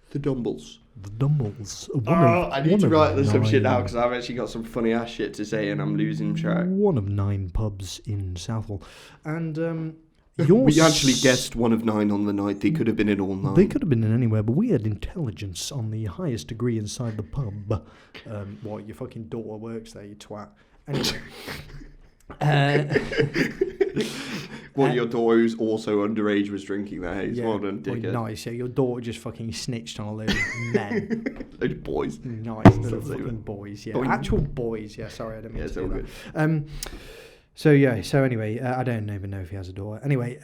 The Dumbles.
The Dumbles.
I need to write some shit now because I've actually got some funny ass shit to say and I'm losing track.
One of 9 pubs in Southall.
And
we actually guessed one of 9 on the night. They could have been in all 9.
They could have been in anywhere, but we had intelligence on the highest degree inside the pub.
What, your fucking daughter works there, you twat.
Anyway. Your daughter who's also underage was drinking that haze.
Yeah.
Well done, dickhead.
Nice, yeah. Your daughter just fucking snitched on a load of men.
Load of boys.
Nice, little fucking boys, yeah.
Boing.
Actual boys, yeah. Sorry, I didn't mean to do
good.
that. So anyway, I don't even know if he has a daughter. Anyway,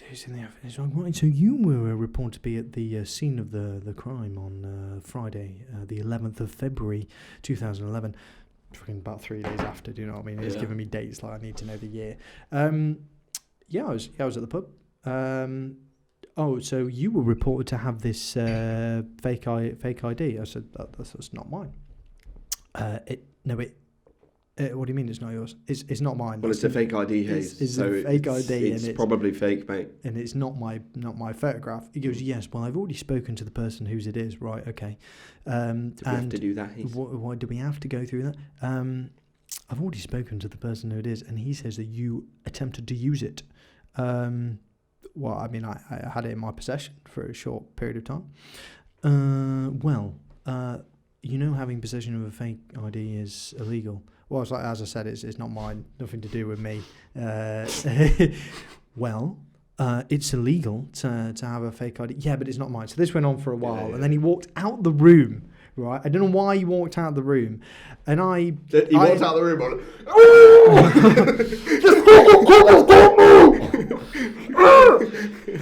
who's in the office? Right, so you were reported to be at the scene of the crime on Friday, the 11th of February, 2011. Fucking about 3 days after, do you know what I mean? He's giving me dates like I need to know the year. I was at the pub. So you were reported to have this fake ID. I said that's not mine. What do you mean it's not yours? It's not mine.
Well, it's a fake ID, Hayes.
It's a fake ID,
it's probably fake, mate.
And it's not my photograph. He goes, yes. Well, I've already spoken to the person whose it is. Right, okay.
Do we have to do that, Hayes?
Why do we have to go through that? I've already spoken to the person who it is, and he says that you attempted to use it. Well, I mean, I had it in my possession for a short period of time. Having possession of a fake ID is illegal. Well, it's like, as I said, it's not mine, nothing to do with me. It's illegal to have a fake ID. Yeah, but it's not mine. So this went on for a while, and then he walked out the room right? I don't know why he walked out of the room, and
He walked out of the room on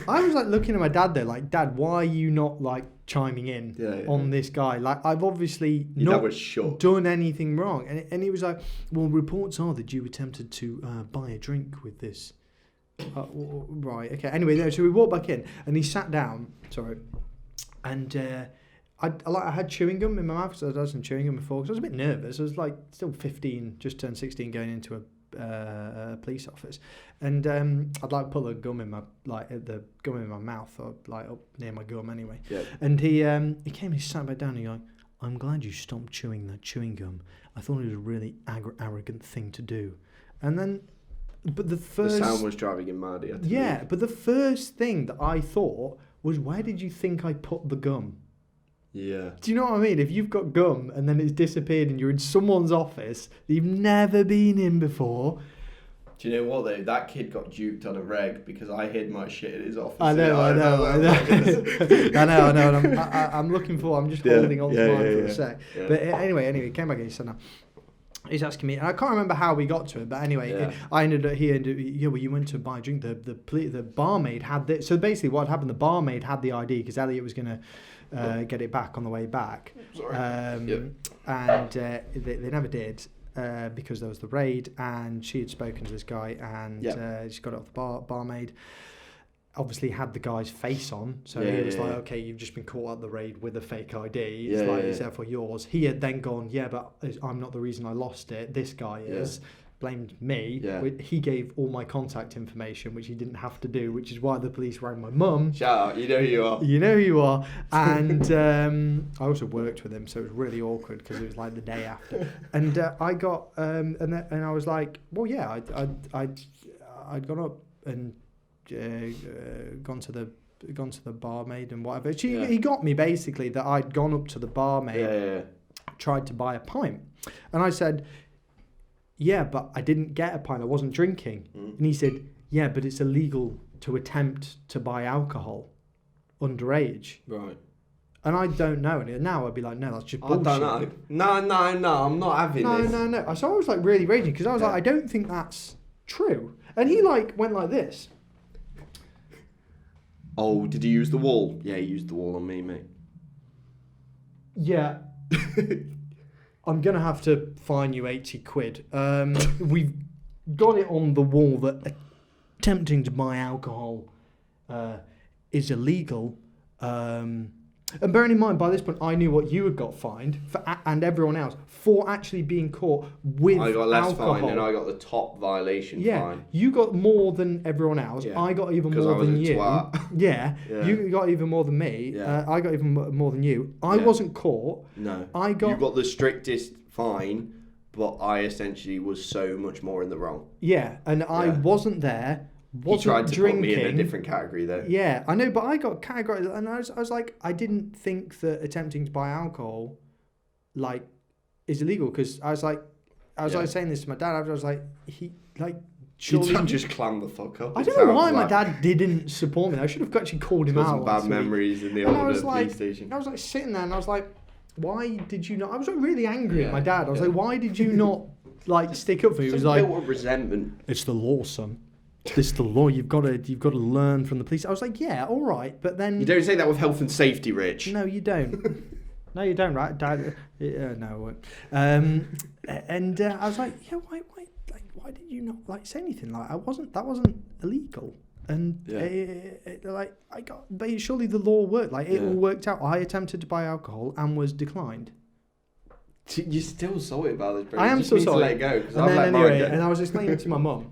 I was like looking at my dad there, like, Dad, why are you not like chiming in on this guy? Like, I've obviously not done anything wrong. And he was like, well, reports are that you attempted to buy a drink with this. Right, okay. Anyway, no, so we walked back in, and he sat down. Sorry, and I had chewing gum in my mouth because I'd had some chewing gum before. Because I was a bit nervous. I was like still 15, just turned 16, going into a police office, and I'd like put the gum in my mouth, or like up near my gum anyway. Yeah. And he came and he sat back down and he like, I'm glad you stopped chewing that chewing gum. I thought it was a really arrogant thing to do. And then. But the
sound was driving him mad.
Yeah, but the first thing that I thought was, where did you think I put the gum?
Yeah.
Do you know what I mean? If you've got gum and then it's disappeared and you're in someone's office that you've never been in before.
Do you know what though? That kid got duped on a reg because I hid my shit in his office.
I know. I'm looking for. I'm just holding on to mine for a sec. Yeah. But anyway, he came back and he said, "No." He's asking me, and I can't remember how we got to it, but anyway, you went to buy a drink. The barmaid had this. So basically, what happened? The barmaid had the ID because Elliot was going to get it back on the way back.
Sorry.
And they never did because there was the raid, and she had spoken to this guy, and she got it off the barmaid. Obviously had the guy's face on, so he was like, okay, you've just been caught at the raid with a fake ID, it's therefore yours. He had then gone, but I'm not the reason I lost it, this guy is, blamed me. He gave all my contact information, which he didn't have to do, which is why the police rang my mum.
Shout out, you know who you are.
You know who you are. And I also worked with him, so it was really awkward because it was like the day after. And I got, and I was like, well, yeah, I'd gone up and gone to the barmaid and whatever. He got me basically that I'd gone up to the barmaid, tried to buy a pint, and I said, yeah, but I didn't get a pint. I wasn't drinking. And he said, yeah, but it's illegal to attempt to buy alcohol underage.
Right.
And I don't know. And now I'd be like, no, that's just bullshit.
I don't know. No, I'm not having this.
No. So I was like really raging because I was like, I don't think that's true. And he like went like this.
Oh, did he use the wall? Yeah, he used the wall on me, mate.
Yeah. I'm going to have to fine you 80 quid. We've got it on the wall that attempting to buy alcohol is illegal. And bearing in mind, by this point, I knew what you had got fined for, and everyone else for actually being caught with alcohol.
I got less fine and I got the top violation fine.
You got more than everyone else. Yeah. I got even more than you. Yeah, you got even more than me. Yeah. I got even more than you. I wasn't caught.
No. You got the strictest fine, but I essentially was so much more in the wrong.
Yeah, and I wasn't there.
He tried to put me in a different category though.
Yeah, I know, but I got categorized, and I was like, I didn't think that attempting to buy alcohol, like, is illegal, because I was like saying this to my dad. I was like, surely...
Your dad just clammed the fuck up.
I don't know why my dad didn't support me. I should have actually called him out.
Some bad memories in the older police station.
I was like sitting there, and I was like, why did you not? I was like really angry at my dad. I was like, why did you not like stick up for me? It was like
resentment.
It's the law, son. This is the law. You've got to learn from the police. I was like, yeah, all right, but then
you don't say that with health and safety, Rich.
No, you don't. No, you don't, right, Dad? No, I won't. And I was like, yeah, why did you not say anything? Like, that wasn't illegal. And but surely the law worked. Like it all worked out. I attempted to buy alcohol and was declined.
You're still sorry about this, bro.
I am so sorry.
To let it go, because
and I was explaining to my mum.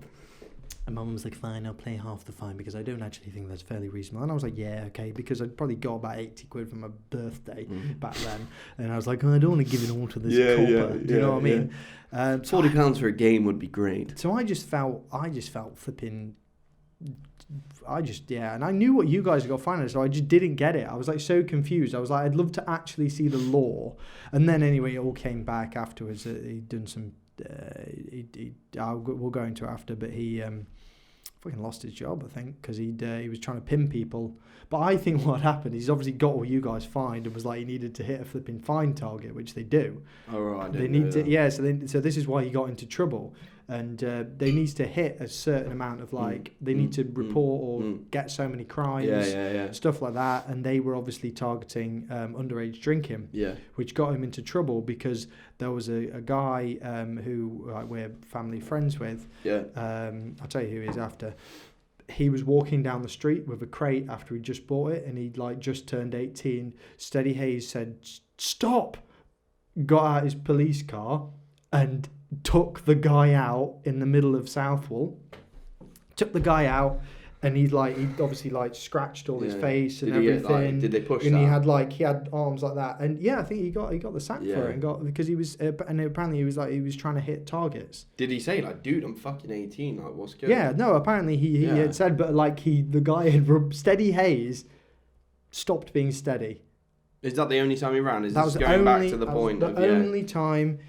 And Mum was like, fine, I'll pay half the fine because I don't actually think that's fairly reasonable. And I was like, yeah, okay, because I'd probably got about 80 quid for my birthday back then. And I was like, I don't want to give it all to this copper. Do you know what I mean?
£40 for a game would be great.
So I just felt flipping... and I knew what you guys got fined, so I just didn't get it. I was like so confused. I was like, I'd love to actually see the law. And then anyway, it all came back afterwards. He'd done some... we'll go into it after, but he fucking lost his job, I think, because he was trying to pin people. But I think what happened, he's obviously got all you guys fined and was like, he needed to hit a flipping fine target, which they do.
Oh, right.
They need to, yeah. So this is why he got into trouble, and they need to hit a certain amount of like they need to report or get so many crimes, stuff like that. And they were obviously targeting underage drinking, which got him into trouble because there was a guy who we're family friends with. I'll tell you who he is after. He was walking down the street with a crate after he just bought it, and he'd like just turned 18. Steady Hayes said, "Stop!" Got out his police car and took the guy out in the middle of Southwell. Took the guy out, and he'd obviously like scratched all his face and everything.
Did they push?
And
that?
he had arms like that, and I think he got the sack for it, and because he was and apparently he was trying to hit targets.
Did he say like, dude, I'm fucking 18, like what's good?
Yeah, no, apparently he had said, but like the guy had Steady Hayes stopped being steady.
Is that the only time he ran? Is
that
this
was
going back to the point of
only time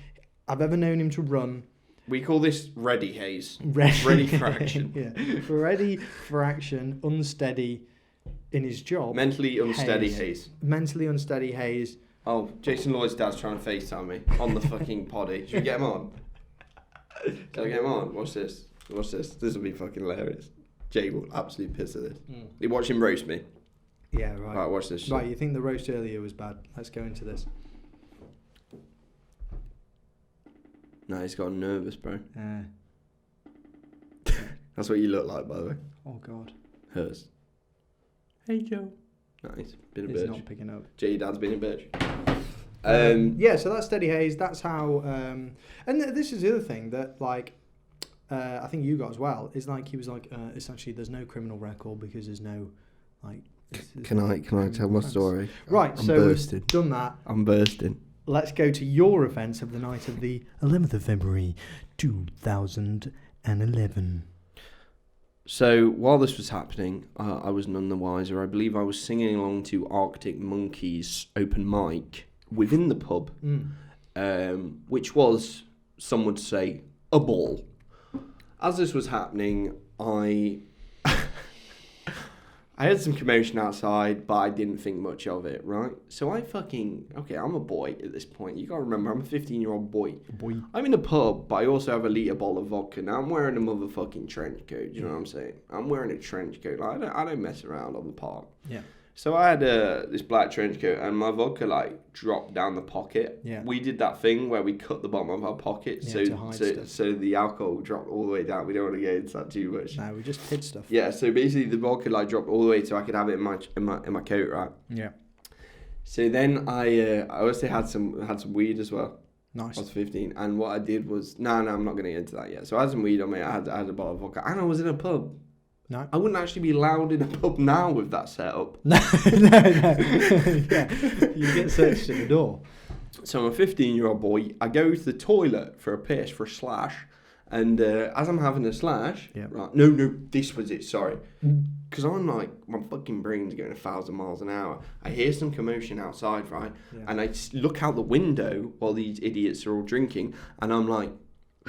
I've ever known him to run.
We call this ready Hayes. Ready for action.
Ready for action, unsteady in his job.
Mentally unsteady Hayes.
Mentally unsteady Hayes.
Oh, Jason Lloyd's dad's trying to FaceTime me on the fucking poddy. Should we get him on? Can I get him on? Watch this. This will be fucking hilarious. Jay will absolutely piss at this. You watch him roast me.
Yeah, right.
Right, watch this shit.
Right, you think the roast earlier was bad. Let's go into this.
No, he's got nervous, bro. That's what you look like, by the way.
Oh, God.
Hers. Hey, Joe. Nice. Been a bitch.
He's not picking up.
Jay, dad's been a bitch.
So that's Steady Hayes. That's how... and this is the other thing that, like, I think you got as well, is like, he was like, essentially, there's no criminal record because there's no, like...
Can I tell my story?
Right,
I'm
so
bursting.
We've done that.
I'm bursting.
Let's go to your events of the night of the 11th of February, 2011.
So while this was happening, I was none the wiser. I believe I was singing along to Arctic Monkeys' open mic within the pub, which was, some would say, a ball. As this was happening, I had some commotion outside, but I didn't think much of it, right? So I'm a boy at this point. You gotta remember, I'm a 15-year-old boy. I'm in a pub, but I also have a litre bottle of vodka. Now I'm wearing a motherfucking trench coat, you know what I'm saying? I'm wearing a trench coat. Like, I don't mess around on the park. Yeah. So I had this black trench coat, and my vodka, like, dropped down the pocket. Yeah. We did that thing where we cut the bottom of our pocket so the alcohol dropped all the way down. We don't want to get into that too much.
No, we just hid stuff.
Yeah, so basically the vodka, like, dropped all the way so I could have it in my coat, right? Yeah. So then I also had some weed as well. Nice. I was 15, and what I did was... No, I'm not going to get into that yet. So I had some weed on me, I had a bottle of vodka, and I was in a pub. No. I wouldn't actually be allowed in a pub now with that setup. No.
Yeah. You get searched at the door.
So I'm a 15-year-old boy. I go to the toilet for a piss, for a slash. And as I'm having a slash... Yeah. Right, no, this was it, sorry. Because I'm like, my fucking brain's going 1,000 miles an hour. I hear some commotion outside, right? Yeah. And I look out the window while these idiots are all drinking. And I'm like,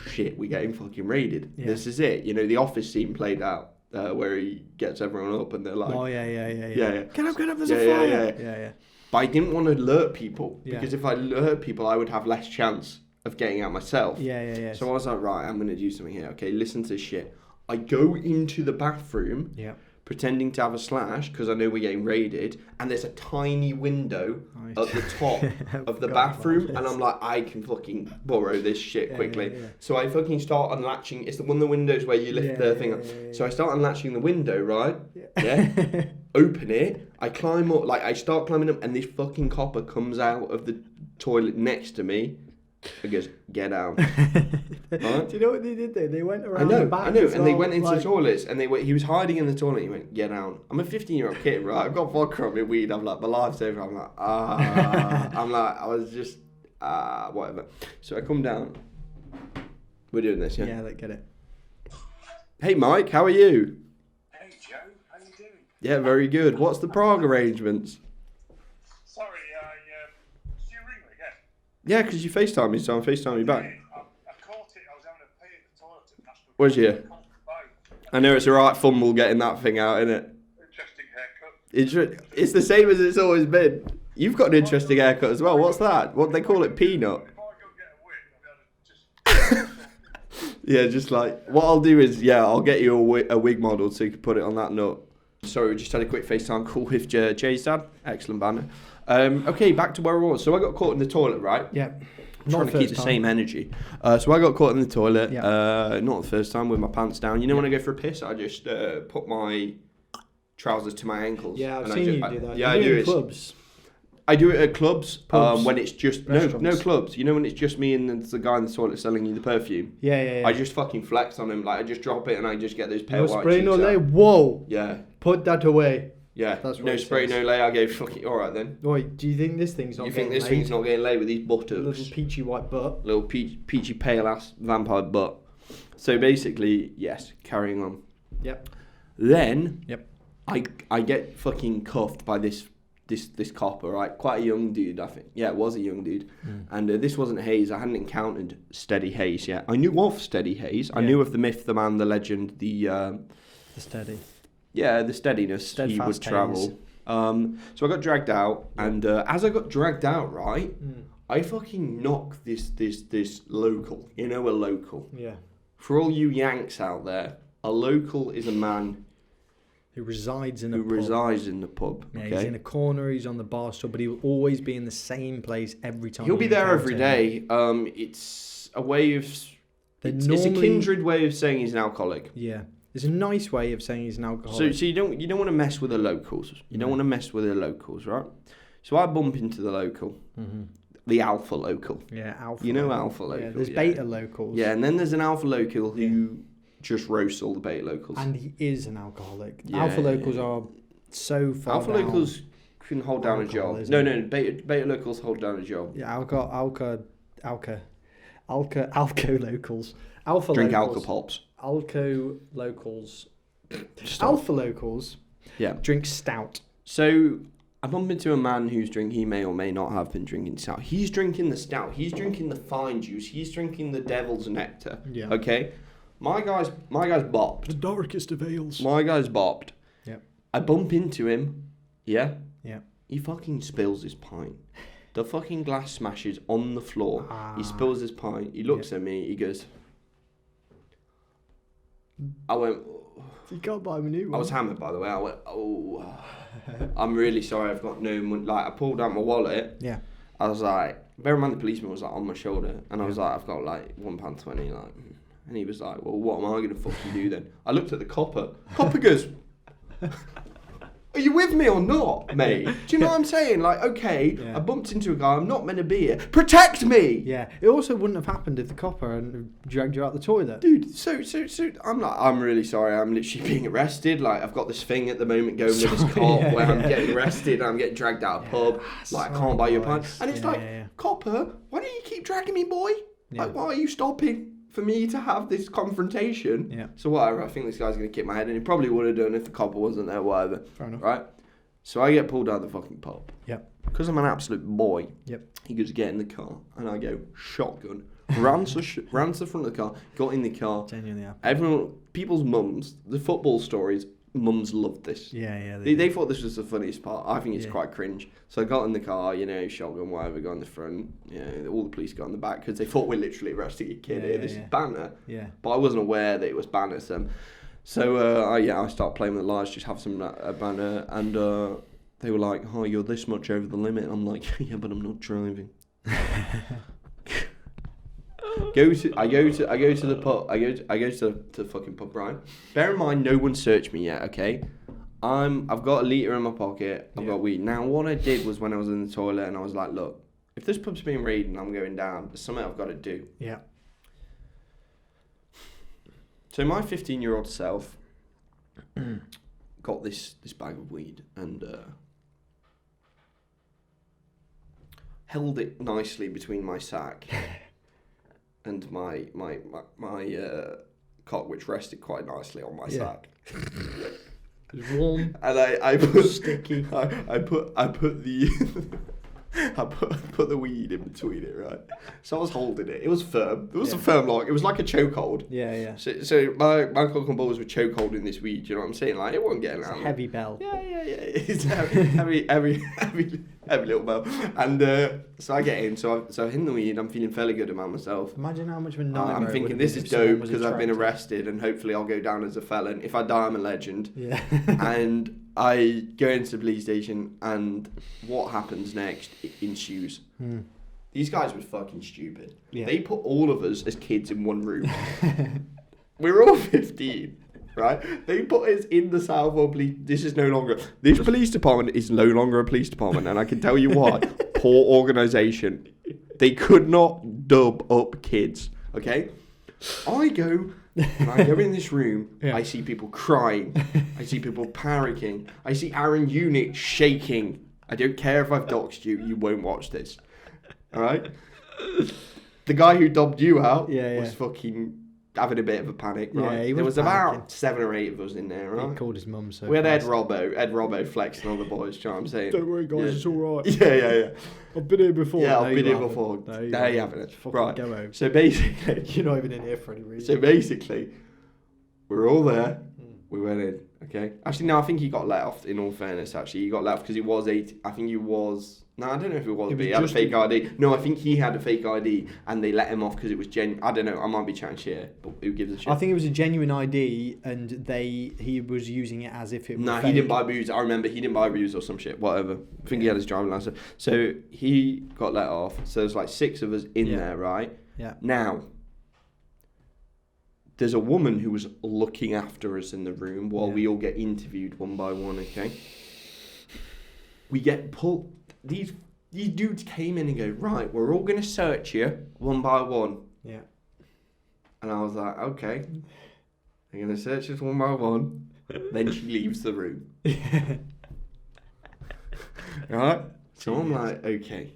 shit, we're getting fucking raided. Yeah. This is it. You know, the Office scene played out. Where he gets everyone up and they're like... Oh, yeah. Get up, there's a fire. Yeah. But I didn't want to alert people, because if I alert people, I would have less chance of getting out myself. Yeah. So I was like, right, I'm going to do something here. Okay, listen to this shit. I go into the bathroom, pretending to have a slash, because I know we're getting raided, and there's a tiny window at the top of the bathroom, and I'm like, I can fucking borrow this shit quickly. Yeah. So I fucking start unlatching. It's one of the windows where you lift the thing up. So I start unlatching the window, right? Yeah. Open it. I climb up, like I start climbing up, and this fucking copper comes out of the toilet next to me. It goes, get down. Right?
Do you know what they did there? They went around the back.
I know, and they went into the toilets, and he was hiding in the toilet. He went, get down. I'm a 15-year-old kid, right? I've got vodka on my weed. I'm like, my life's over. I'm like, I was just, whatever. So I come down. We're doing this, yeah?
Yeah, let's get it.
Hey, Mike, how are you?
Hey, Joe, how you doing?
Yeah, very good. What's the Prague arrangements?
Sorry, did you ring me again?
Yeah, because you FaceTime me, so I'm FaceTiming you back.
I caught it. I was having a pee at the toilet at National.
Was you?
And
I know it's a right fumble getting that thing out, isn't it?
Interesting haircut.
It's the same as it's always been. You've got an interesting haircut as well. What's that? What do they call it? Peanut?
If I go get a wig, I'll be able to just...
Yeah, just like, what I'll do is, I'll get you a wig model so you can put it on that nut. Sorry, we just had a quick FaceTime call with Jay's dad. Excellent banner. Okay, back to where I was. So I got caught in the toilet, right?
Yeah.
I'm trying to keep the same energy. So I got caught in the toilet, not the first time, with my pants down. You know when I go for a piss, I just put my trousers to my ankles.
Yeah, I've
and
seen you do that.
Yeah,
you
I do
it. Clubs.
I do it at clubs
Pubs.
when it's just... No clubs. You know when it's just me and the guy in the toilet selling you the perfume?
Yeah.
I just fucking flex on him. Like, I just drop it and I just get those pale
No
white
spray,
cheeks
no
out.
lay. Whoa.
Yeah.
Put that away.
Yeah.
That's what
no
it
spray,
says.
no lay. I go, fucking... All right, then.
Wait, do you think this thing's not
You
getting
think this
laid?
thing's not getting laid with these buttocks?
Little peachy white butt.
Little peachy pale ass vampire butt. So basically, yes, carrying on.
Yep.
Then
Yep.
I get fucking cuffed by this copper, right? Quite a young dude, I think. Yeah, it was a young dude. And this wasn't Hayes. I hadn't encountered Steady Hayes yet. I knew of Steady Hayes. I knew of the myth, the man, the legend, the
steady.
Yeah, the steadiness he would
Steadfast
travel. So I got dragged out, and as I got dragged out, right, I fucking knocked this local. You know, a local.
Yeah.
For all you Yanks out there, a local is a man
Who resides in a
who
pub.
resides in the pub.
Yeah,
Okay?
he's in a corner, he's on the bar stool, but he'll always be in the same place every time.
He'll be
you
there
encounter
every
him.
day. It's a way of... It's a
normally-
kindred way of saying he's an alcoholic.
Yeah. It's a nice way of saying he's an
So
alcoholic.
you don't want to mess with the locals. You don't want to mess with the locals, right? So I bump into the local, the alpha local.
Yeah, alpha.
You know
local.
alpha local.
Yeah, there's beta locals.
Yeah, and then there's an alpha local who just roasts all the beta locals.
And he is an alcoholic.
Yeah,
Alpha locals
yeah.
are so far
Alpha
down.
locals can hold down a job.
Alcoholism.
No, beta locals hold down a job.
Yeah, alco locals. Alpha
Drink
locals.
alcohol pops.
Alco locals.
Stop.
Alpha locals
Yeah.
drink stout.
So I bump into a man who's drinking. He may or may not have been drinking stout. He's drinking the stout. He's drinking the fine juice. He's drinking the devil's nectar.
Yeah.
Okay. My guy's bopped.
The darkest of ales.
My guy's bopped.
Yep.
I bump into him. Yeah.
Yeah.
He fucking spills his pint. The fucking glass smashes on the floor. He spills his pint. He looks at me. He goes. I went.
You can't buy him a new one.
I was hammered, by the way. I went, oh, I'm really sorry. I've got no money. Like, I pulled out my wallet.
Yeah.
I was like, bear in mind the policeman was like on my shoulder, and I was like, I've got like £1.20, like, and he was like, well, what am I gonna fucking do then? I looked at the copper. Copper goes, are you with me or not, mate? Do you know what I'm saying? Like, okay,
Yeah.
I bumped into a guy. I'm not meant to be here. Protect me,
Yeah. It also wouldn't have happened if the copper hadn't dragged you out the toilet.
dude. So I'm like, I'm really sorry. I'm literally being arrested. Like, I've got this thing at the moment going with this cop where I'm getting arrested and I'm getting dragged out of pub. Like, I can't buy you a pint. And it's like, copper, why don't you keep dragging me, boy?
Yeah.
Like, why are you stopping for me to have this confrontation?
Yeah.
So whatever. I think this guy's gonna kick my head, and he probably would have done if the copper wasn't there. Whatever.
Fair enough.
Right. So I get pulled out of the fucking pub.
Yep.
Because I'm an absolute boy.
Yep.
He goes, get in the car. And I go, shotgun. Ran to the front of the car, got in the car.
Genuinely happy.
Everyone, people's mums, the football stories, mums loved this.
Yeah.
They thought this was the funniest part. I think it's
Yeah.
quite cringe. So I got in the car, shotgun, whatever, got in the front. All the police got in the back because they thought we're literally arresting a kid here. This is banter.
Yeah.
But I wasn't aware that it was banter. So I started playing with the lights, just have some banter, and they were like, "Oh, you're this much over the limit." I'm like, "Yeah, but I'm not driving." I go to the pub. I go to the fucking pub, right? Bear in mind, no one searched me yet. Okay, I've got a litre in my pocket. I've got weed. Now, what I did was when I was in the toilet, and I was like, "Look, if this pub's being raided and I'm going down, there's something I've got to do."
Yeah.
So my 15-year-old self got this bag of weed and held it nicely between my sack and my cock, which rested quite nicely on my sack.
It was warm.
And I put
sticky.
I put the I put the weed in between it, right? So I was holding it. It was firm. It was a firm lock. It was like a chokehold.
Yeah.
So my cock and balls were choke holding this weed. You know what I'm saying? Like it wasn't getting out.
It's a heavy bell.
Yeah. It's heavy little bell. And so I get in. So I hit the weed. I'm feeling fairly good about myself.
Imagine how much of a nightmare.
I'm thinking this is dope because I've been arrested and hopefully I'll go down as a felon. If I die, I'm a legend.
Yeah.
And I go into the police station, and what happens next ensues. These guys were fucking stupid.
Yeah.
They put all of us as kids in one room. We're all 15, right? They put us in the Southall Police. This police department is no longer a police department, and I can tell you why. Poor organisation. They could not dub up kids, okay? I go in this room, I see people crying, I see people panicking, I see Aaron Unit shaking. I don't care if I've doxed you, you won't watch this. Alright? The guy who dubbed you out was fucking having a bit of a panic, right?
Yeah,
there was
panicking.
about 7 or 8 of us in there, right?
He called his mum so
we had Ed
fast.
Robbo flexing on the boys, do you know what I'm saying?
Don't worry guys, it's alright.
Yeah.
I've been here before.
Yeah,
No,
I've been
you
here
haven't.
before.
No,
No, you haven't.
Fucking
Right.
go home.
So basically,
You're not even in here for any reason.
So basically, we're all there. We went in. Okay. Actually, no. I think he got let off. In all fairness, actually, he got let off because he was 8. I think he was. No, I don't know if it was. But he had a fake ID. No, I think he had a fake ID, and they let him off because it was genuine. I don't know. I might be chatting shit, but who gives a shit?
I think it was a genuine ID, and he was using it as if it was.
No,
fake.
he didn't buy booze. I remember he didn't buy booze or some shit. Whatever. I think he had his driving license. So he got let off. So there's like 6 of us in there, right?
Yeah.
Now, there's a woman who was looking after us in the room while we all get interviewed one by one, okay? We get pulled. These dudes came in and go, right, we're all going to search you one by one.
Yeah.
And I was like, okay. They're going to search us one by one. Then she leaves the room. Right? So I'm like, okay.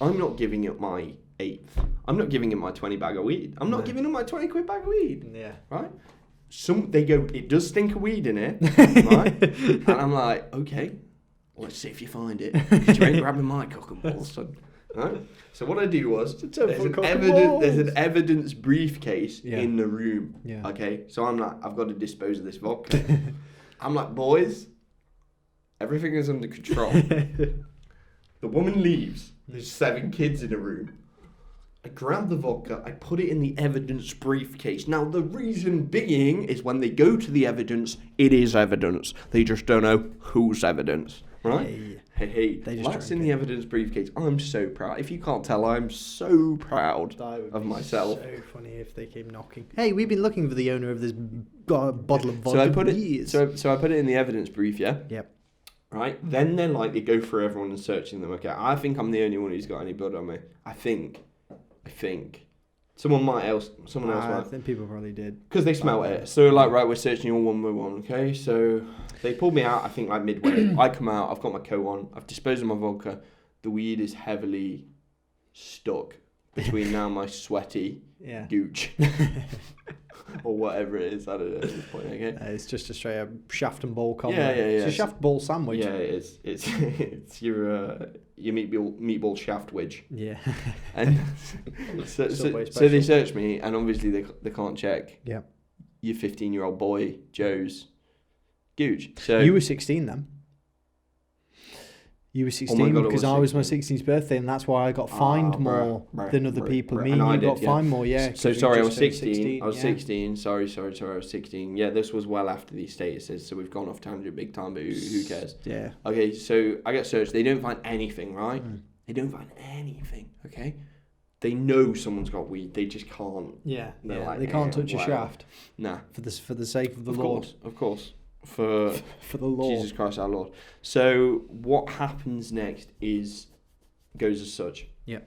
I'm not giving up my 8th. I'm not giving him my 20 bag of weed. I'm not giving him my 20 quid bag of weed.
Yeah.
Right? They go, it does stink of weed in it. Right? And I'm like, okay, let's see if you find it. Because you ain't grabbing my cock and balls, son. Right? So what I do was, there's an evidence briefcase in the room.
Yeah.
Okay? So I'm like, I've got to dispose of this vodka. I'm like, boys, everything is under control. The woman leaves. There's 7 kids in a room. I grab the vodka, I put it in the evidence briefcase. Now, the reason being is when they go to the evidence, it is evidence. They just don't know whose evidence, right? Hey. That's in the evidence briefcase. I'm so proud. If you can't tell, I'm so proud of myself.
So funny if they came knocking. Hey, we've been looking for the owner of this bottle of vodka
So I put
for
it.
years.
So I put it in the evidence brief, yeah.
Yep.
Right. Then they're like they go through everyone and searching them. Okay. I think I'm the only one who's got any blood on me. I think. Someone else might.
I think people probably did.
Because they smelt it. So like, right, we're searching you all one by one, okay? So they pulled me out, I think, like midway. I come out, I've got my coat on, I've disposed of my vodka. The weed is heavily stuck between now my sweaty gooch. Or whatever it is, I don't know at this point, okay?
It's just a straight up shaft and ball combo.
Yeah.
It's a shaft ball sandwich.
Yeah, it is. It's your meatball shaft wedge.
Yeah.
And so they search me, and obviously they can't check.
Yeah.
Your 15-year-old boy Joe's gooch. So
You were 16 then. You were 16
God,
because I was my 16th birthday, and that's why I got fined more than other people. Me and you got fined more, yeah.
So sorry, I was 16. I was 16. Sorry, I was 16. Yeah, this was well after these statuses, so we've gone off tangent big time, but who cares?
Yeah.
Okay, so I get searched. They don't find anything, right? They don't find anything, okay? They know someone's got weed. They just can't.
Yeah.
Like,
they can't touch a shaft.
Nah.
For the sake of the Lord.
Of course. For
the Lord.
Jesus Christ our Lord. So what happens next goes as such.
Yeah.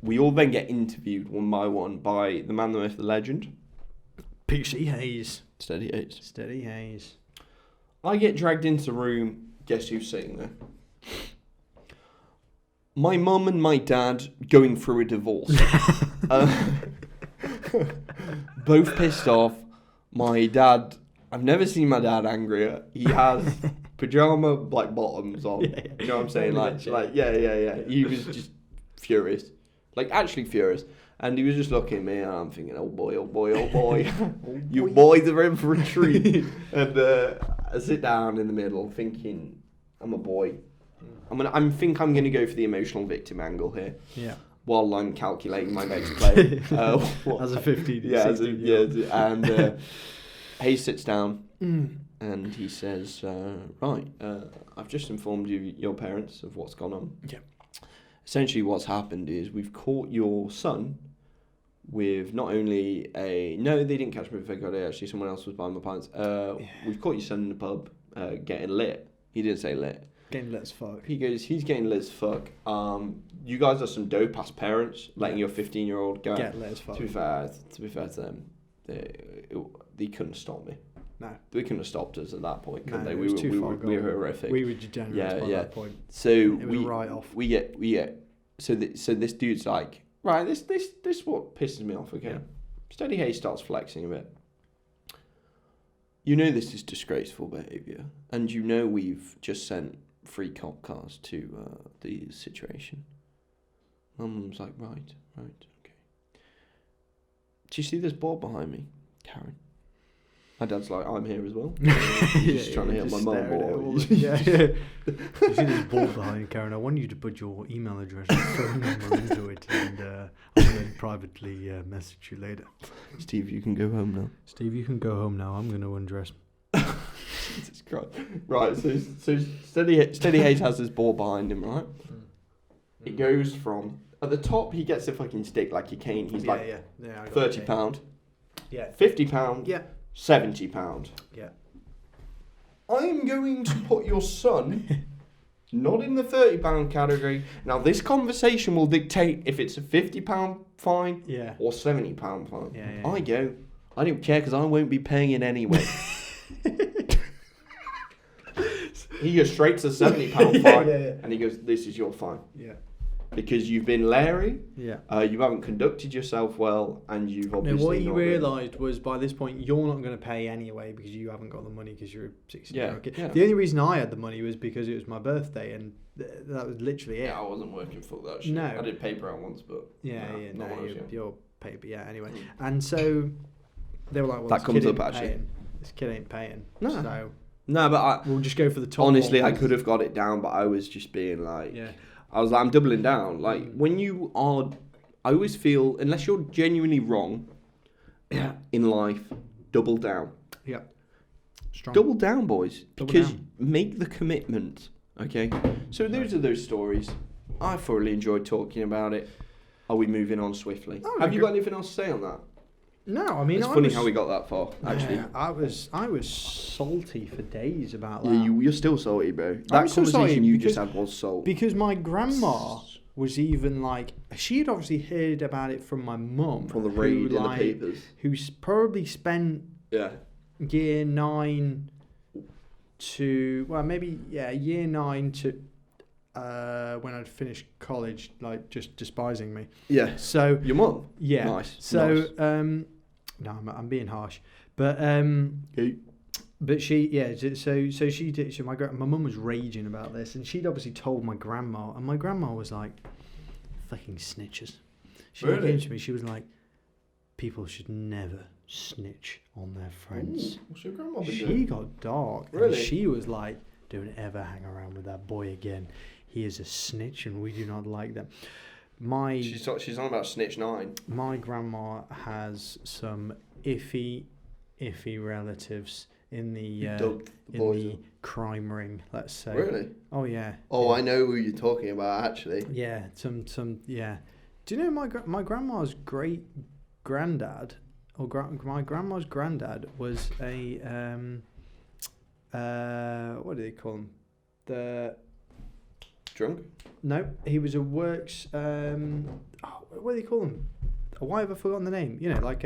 We all then get interviewed one by one by the man, the myth, the legend.
PC Hayes.
Steady
Hayes.
I get dragged into the room. Guess who's sitting there? My mum and my dad going through a divorce. Both pissed off. My dad I've never seen my dad angrier. He has pajama like bottoms on.
Yeah.
You know what I'm saying? Yeah. He was just furious, like actually furious. And he was just looking at me, and I'm thinking, oh boy, you boys are in for a treat. And I sit down in the middle, thinking, I'm a boy. I think I'm gonna go for the emotional victim angle here.
Yeah.
While I'm calculating my next play.
As a 15,
yeah,
16-year-old.
and Hayes sits down and he says, right, I've just informed your parents of what's gone on.
Yeah.
Essentially what's happened is we've caught your son with not only no, they didn't catch me if I got it, actually someone else was buying my pants. We've caught your son in the pub getting lit. He didn't say lit.
Getting lit as fuck.
He goes, he's getting lit as fuck. You guys are some dope ass parents, letting your 15-year-old go.
Get lit as fuck.
To be fair to them, they couldn't stop me.
No.
They couldn't have stopped us at that point, could
No,
they?
it
We
was too far
were
gone.
horrific.
We were degenerates by that point.
So
It was a write-off.
We get. So this dude's like, right, this what pisses me off. Okay, Steady Hayes starts flexing a bit. You know this is disgraceful behaviour, and you know we've just sent 3 cop cars to the situation. Mum's like, right, okay. Do you see this board behind me, Karen? My dad's like, I'm here as well. He's just trying to hit my mum.
You see this board behind you, Karen? I want you to put your email address and phone number into it, and I'm going to privately message you later.
Steve, you can go home now.
Steve, you can go home now. I'm going to undress.
Jesus Christ. Right, so Steady Hayes has this board behind him, right? It goes from, at the top, he gets a fucking stick like a cane. He's like £30.
Yeah.
£50.
Yeah.
£70.
Yeah.
I'm going to put your son not in the £30 category. Now, this conversation will dictate if it's a £50 fine or £70 fine.
Yeah.
I don't care because I won't be paying it anyway. He goes straight to the £70 fine, and he goes, this is your fine.
Yeah.
Because you've been Larry,
you
haven't conducted yourself well, and you've obviously
what he
not
realised was by this point you're not going to pay anyway because you haven't got the money because you're a 16-year-old kid.
Yeah.
The only reason I had the money was because it was my birthday, and that was literally it.
Yeah, I wasn't working for that shit.
No.
I did paper out once, but...
Your paper, anyway. And so they were like, well,
that comes up, actually.
Paying. This kid ain't paying.
No.
So
no, but
we'll just go for the top.
Honestly, I could have got it down, but I was just being like...
Yeah.
I was like, I'm doubling down. Like, when you are... I always feel, unless you're genuinely wrong in life, double down.
Yeah. Strong.
Double down, boys.
Double
Because
down.
make the commitment, okay? So those are those stories. I thoroughly enjoyed talking about it. Are we moving on swiftly? Have you got anything else to say on that?
No, I mean...
It's funny how we got that far, actually.
Yeah, I was salty for days about that.
Yeah, you're still salty, bro. That
so salty
conversation you
because-
just had was salt.
Because my grandma was even like... She had obviously heard about it from my mum.
From the read in the papers.
Who's probably spent year 9 to... Well, maybe, year 9 to... when I'd finished college, like, just despising me.
Yeah.
So...
Your mum?
Yeah.
Nice.
So,
nice.
No, I'm being harsh. But... But she, so she did. So my mum was raging about this, and she'd obviously told my grandma, and my grandma was like, "Fucking snitches." She came to me. She was like, "People should never snitch on their friends."
Ooh, what's your grandma been
She
doing?
got dark.
Really?
And she was like, "Don't ever hang around with that boy again. He is a snitch, and we do not like them."
She's on about Snitch 9.
My grandma has some iffy relatives in the crime ring, let's say.
Really?
Oh yeah.
Oh, yeah. I know who you're talking about, actually.
Yeah, some yeah. Do you know my grandma's great granddad, or my grandma's granddad was a what do they call him? The
drunk?
No, he was a works what do they call him? Why have I forgotten the name? You know, like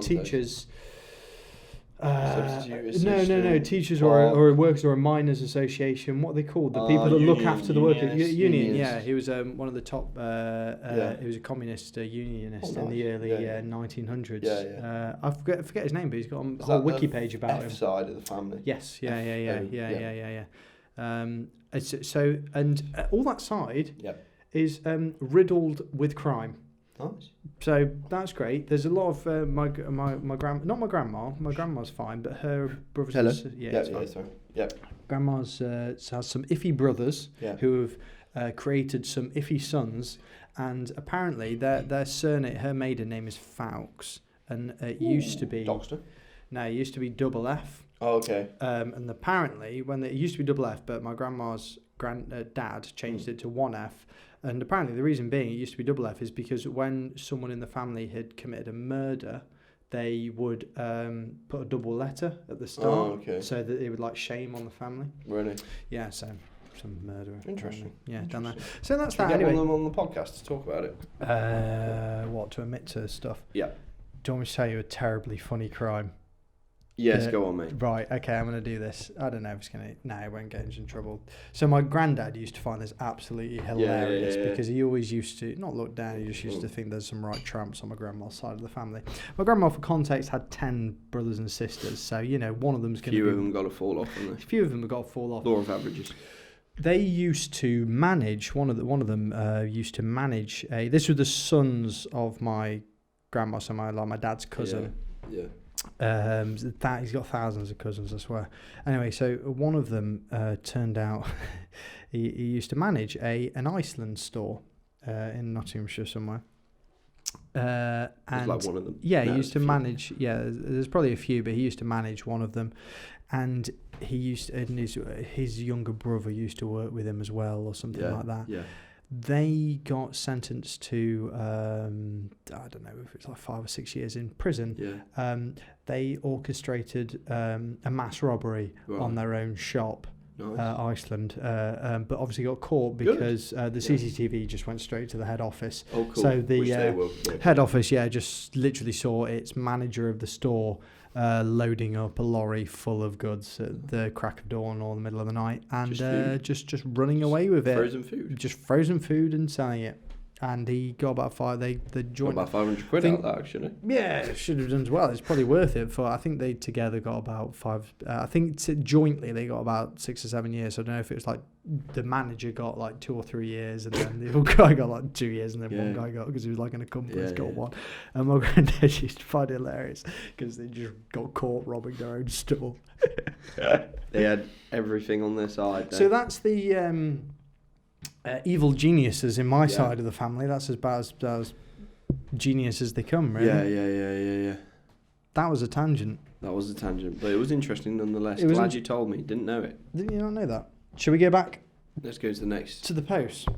teachers.
Substitute
No.
assistant,
Teachers
clerk.
or workers or a miners' association. What are they called? The people that look
Union,
after the workers. Union.
unionist.
Yeah, he was one of the top. He was a communist unionist in the early 1900s.
Yeah.
I forget his name, but he's got a
Is
whole
that
wiki
the
page about him.
F side of the family.
Yes.
Yeah.
Yeah. So all that side
Yep.
is riddled with crime.
Nice.
So that's great. There's a lot of my not my grandma. My grandma's fine, but her brothers.
Hello.
And sisters, it's fine.
Sorry. Yep.
Grandma's has some iffy brothers
Yeah.
who have created some iffy sons, and apparently their surname, her maiden name is Fawkes, and it used to be
Doxter.
no, it used to be double F.
Oh, okay.
And apparently it used to be double F, but my grandma's dad changed it to one F. And apparently the reason being it used to be double F is because when someone in the family had committed a murder, they would put a double letter at the start, so that it would like shame on the family.
Really?
Yeah, so some murderer.
Interesting.
Yeah, done that. So that's
Can
that.
we get
Anyway,
one of them on the podcast to talk about it?
what to admit to stuff?
Yeah.
Do you want me to tell you a terribly funny crime?
Yes, go on, mate.
Right, okay, I'm going to do this. I don't know if it's going to... No, it won't get us in trouble. So my granddad used to find this absolutely hilarious because he always used to... Not look down, he just used to think there's some right tramps on my grandma's side of the family. My grandma, for context, had 10 brothers and sisters. So, one of them's going to be...
Few of them got to fall off, haven't
A few of them have got to fall off.
they? Law of averages.
They used to manage... One of them used to manage a... This were the sons of my grandma, so my dad's cousin.
Yeah.
He's got thousands of cousins, I swear. Anyway, so one of them turned out he used to manage an Iceland store in Nottinghamshire somewhere. And
like one of them.
Yeah,
No,
he used to
a few.
manage. Yeah, there's probably a few, but he used to manage one of them, and his younger brother used to work with him as well, or something like that.
Yeah.
They got sentenced to I don't know if it's like 5 or 6 years in prison.
Yeah.
They orchestrated a mass robbery on their own shop,
Nice.
Iceland, but obviously got caught because the CCTV just went straight to the head office.
Oh, cool.
So the
Which they were.
head office, just literally saw its manager of the store loading up a lorry full of goods at the crack of dawn or the middle of the night, and just running away with it.
Frozen food.
Just frozen food and selling it. And he got about the
Got
joint.
about 500 quid out of that, actually.
Yeah, should have done as well. It's probably worth it. I think they together got about 5. I think jointly they got about 6 or 7 years. So I don't know if it was like the manager got like 2 or 3 years, and then the other guy got like 2 years, and then one guy got, because he was like in a company, got one. And my granddad used to find it hilarious because they just got caught robbing their own store.
They had everything on their side.
So that's the evil geniuses in my side of the family. That's as bad as genius as they come, really.
Yeah.
That was a tangent.
That was a tangent, but it was interesting nonetheless.
It was
Glad you told me. Didn't know it.
Didn't you not know that? Shall we go back
Let's go to the next.
to the post?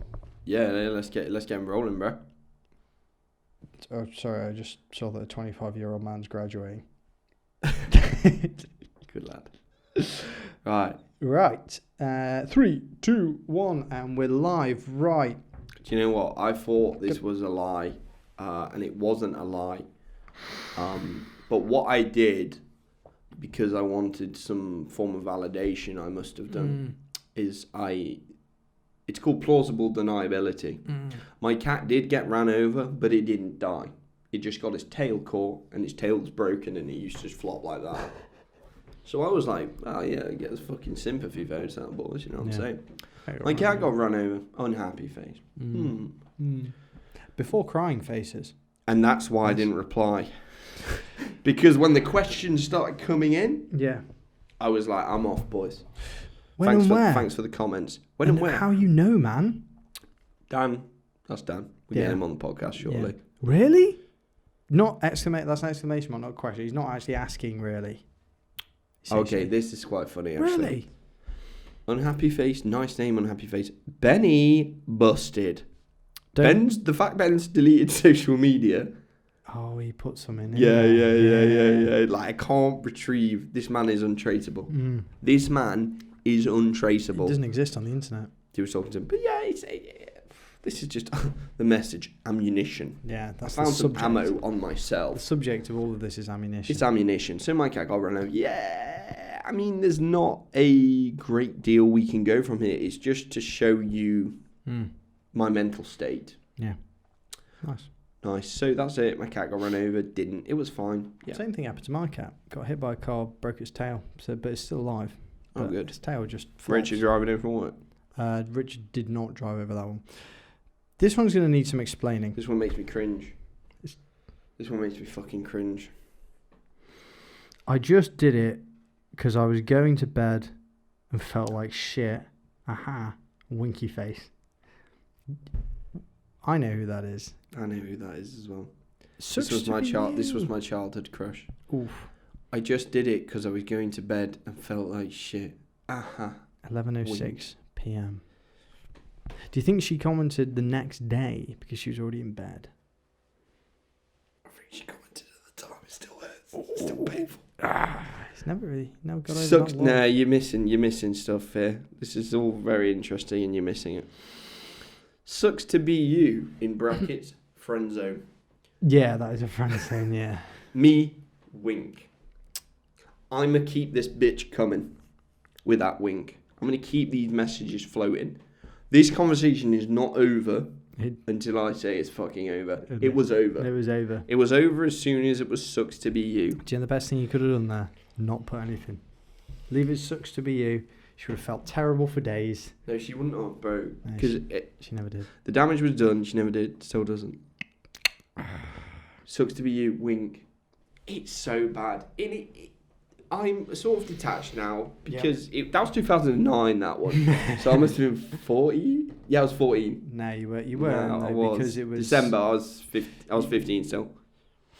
Yeah, let's get them rolling, bro.
Oh, sorry, I just saw that a 25-year-old man's graduating.
Good lad. Right.
Right. 3, 2, 1, and we're live. Right.
Do you know what? I thought this was a lie, and it wasn't a lie. But what I did, because I wanted some form of validation, I must have done, is it's called plausible deniability. My cat did get ran over, but it didn't die. It just got his tail caught, and his tail was broken, and it used to just flop like that. So I was like, oh yeah, get his fucking sympathy votes out, boys, you know what I'm saying? My cat got run over, unhappy face.
Before crying faces.
And that's why I didn't reply. Because when the questions started coming in, I was like, I'm off, boys.
When and where?
Thanks for the comments. When and where?
How you know, man?
Dan. That's Dan. We'll get him on the podcast shortly.
Yeah. Really? Not exclamation. That's an exclamation mark, not a question. He's not actually asking, really.
Okay, this is quite funny, actually.
Really?
Unhappy face, nice name, unhappy face. Benny busted. The fact Ben's deleted social media.
Oh, he put some in.
Yeah. Like, I can't retrieve. This man is untraceable. This man is untraceable.
It doesn't exist on the internet.
He was talking to him, but This is just the message, ammunition.
Yeah,
I
that's
found
the
some
subject.
ammo on
The
myself.
subject of all of this is ammunition.
It's ammunition. So my cat got run over. Yeah, I mean, there's not a great deal we can go from here. It's just to show you my mental state.
Yeah. Nice.
Nice. So that's it. My cat got run over. Didn't. It was fine. Yeah.
Same thing happened to my cat. Got hit by a car, broke its tail. So, but it's still alive.
Oh,
But
good.
Its tail just flops.
Richard driving over from work.
Richard did not drive over that one. This one's going to need some explaining.
This one makes me cringe.
It's-
This one makes me fucking cringe.
I just did it because I was going to bed and felt like shit. Aha. Winky face. I know who that is.
I know who that is as well.
Sucks
This was
to
my
be
child. This
you.
was my childhood crush.
Oof.
I just did it because I was going to bed and felt like shit. Aha.
11:06 p.m. Do you think she commented the next day because she was already in bed?
I think she commented at the time. It still hurts. It's still painful.
It's never got over
Sucks.
that long.
Nah, you're missing stuff here. This is all very interesting, and you're missing it. Sucks to be you in brackets friend zone.
Yeah, that is a friend saying, yeah.
Me wink. I'ma keep this bitch coming with that wink. I'm gonna keep these messages floating. This conversation is not over until I say it's fucking over. It was over.
It was over.
It was over as soon as it was sucks to be you.
Do you know the best thing you could have done there? Not put anything. Leave it sucks to be you. She would have felt terrible for days.
No, she wouldn't have, bro.
No,
Because
She never did.
the damage was done. She never did. Still doesn't. Sucks to be you. Wink. It's so bad. I'm sort of detached now because that was 2009. That one. So I must have been 40. Yeah, I was 14.
No, you were.
No, I was.
Because it was
December. I was 15 still.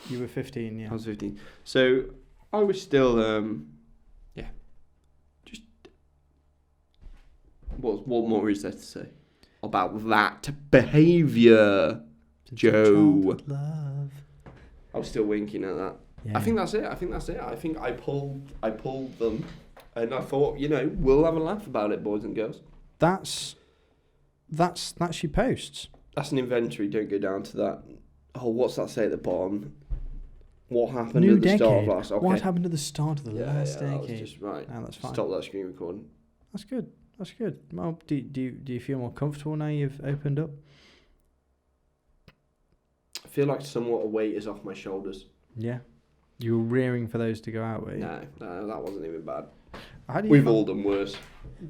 You were 15, yeah.
I was 15. So I was still just what more is there to say about that behaviour, Joe?
Love.
I was still winking at that.
Yeah.
I think that's it. I think I pulled them, and I thought, we'll have a laugh about it, boys and girls.
That's your posts.
That's an inventory. Don't go down to that. Oh, what's that say at the bottom? What happened
New
at the
decade.
start of last? Okay.
What happened at the start of the last
that
decade?
was just right.
No, that's fine.
Stop that screen recording.
That's good. That's good. Well, do you feel more comfortable now you've opened up?
I feel like somewhat a weight is off my shoulders.
Yeah. You were rearing for those to go out, were you?
No, that wasn't even bad.
How do you
We've
feel-
all done worse.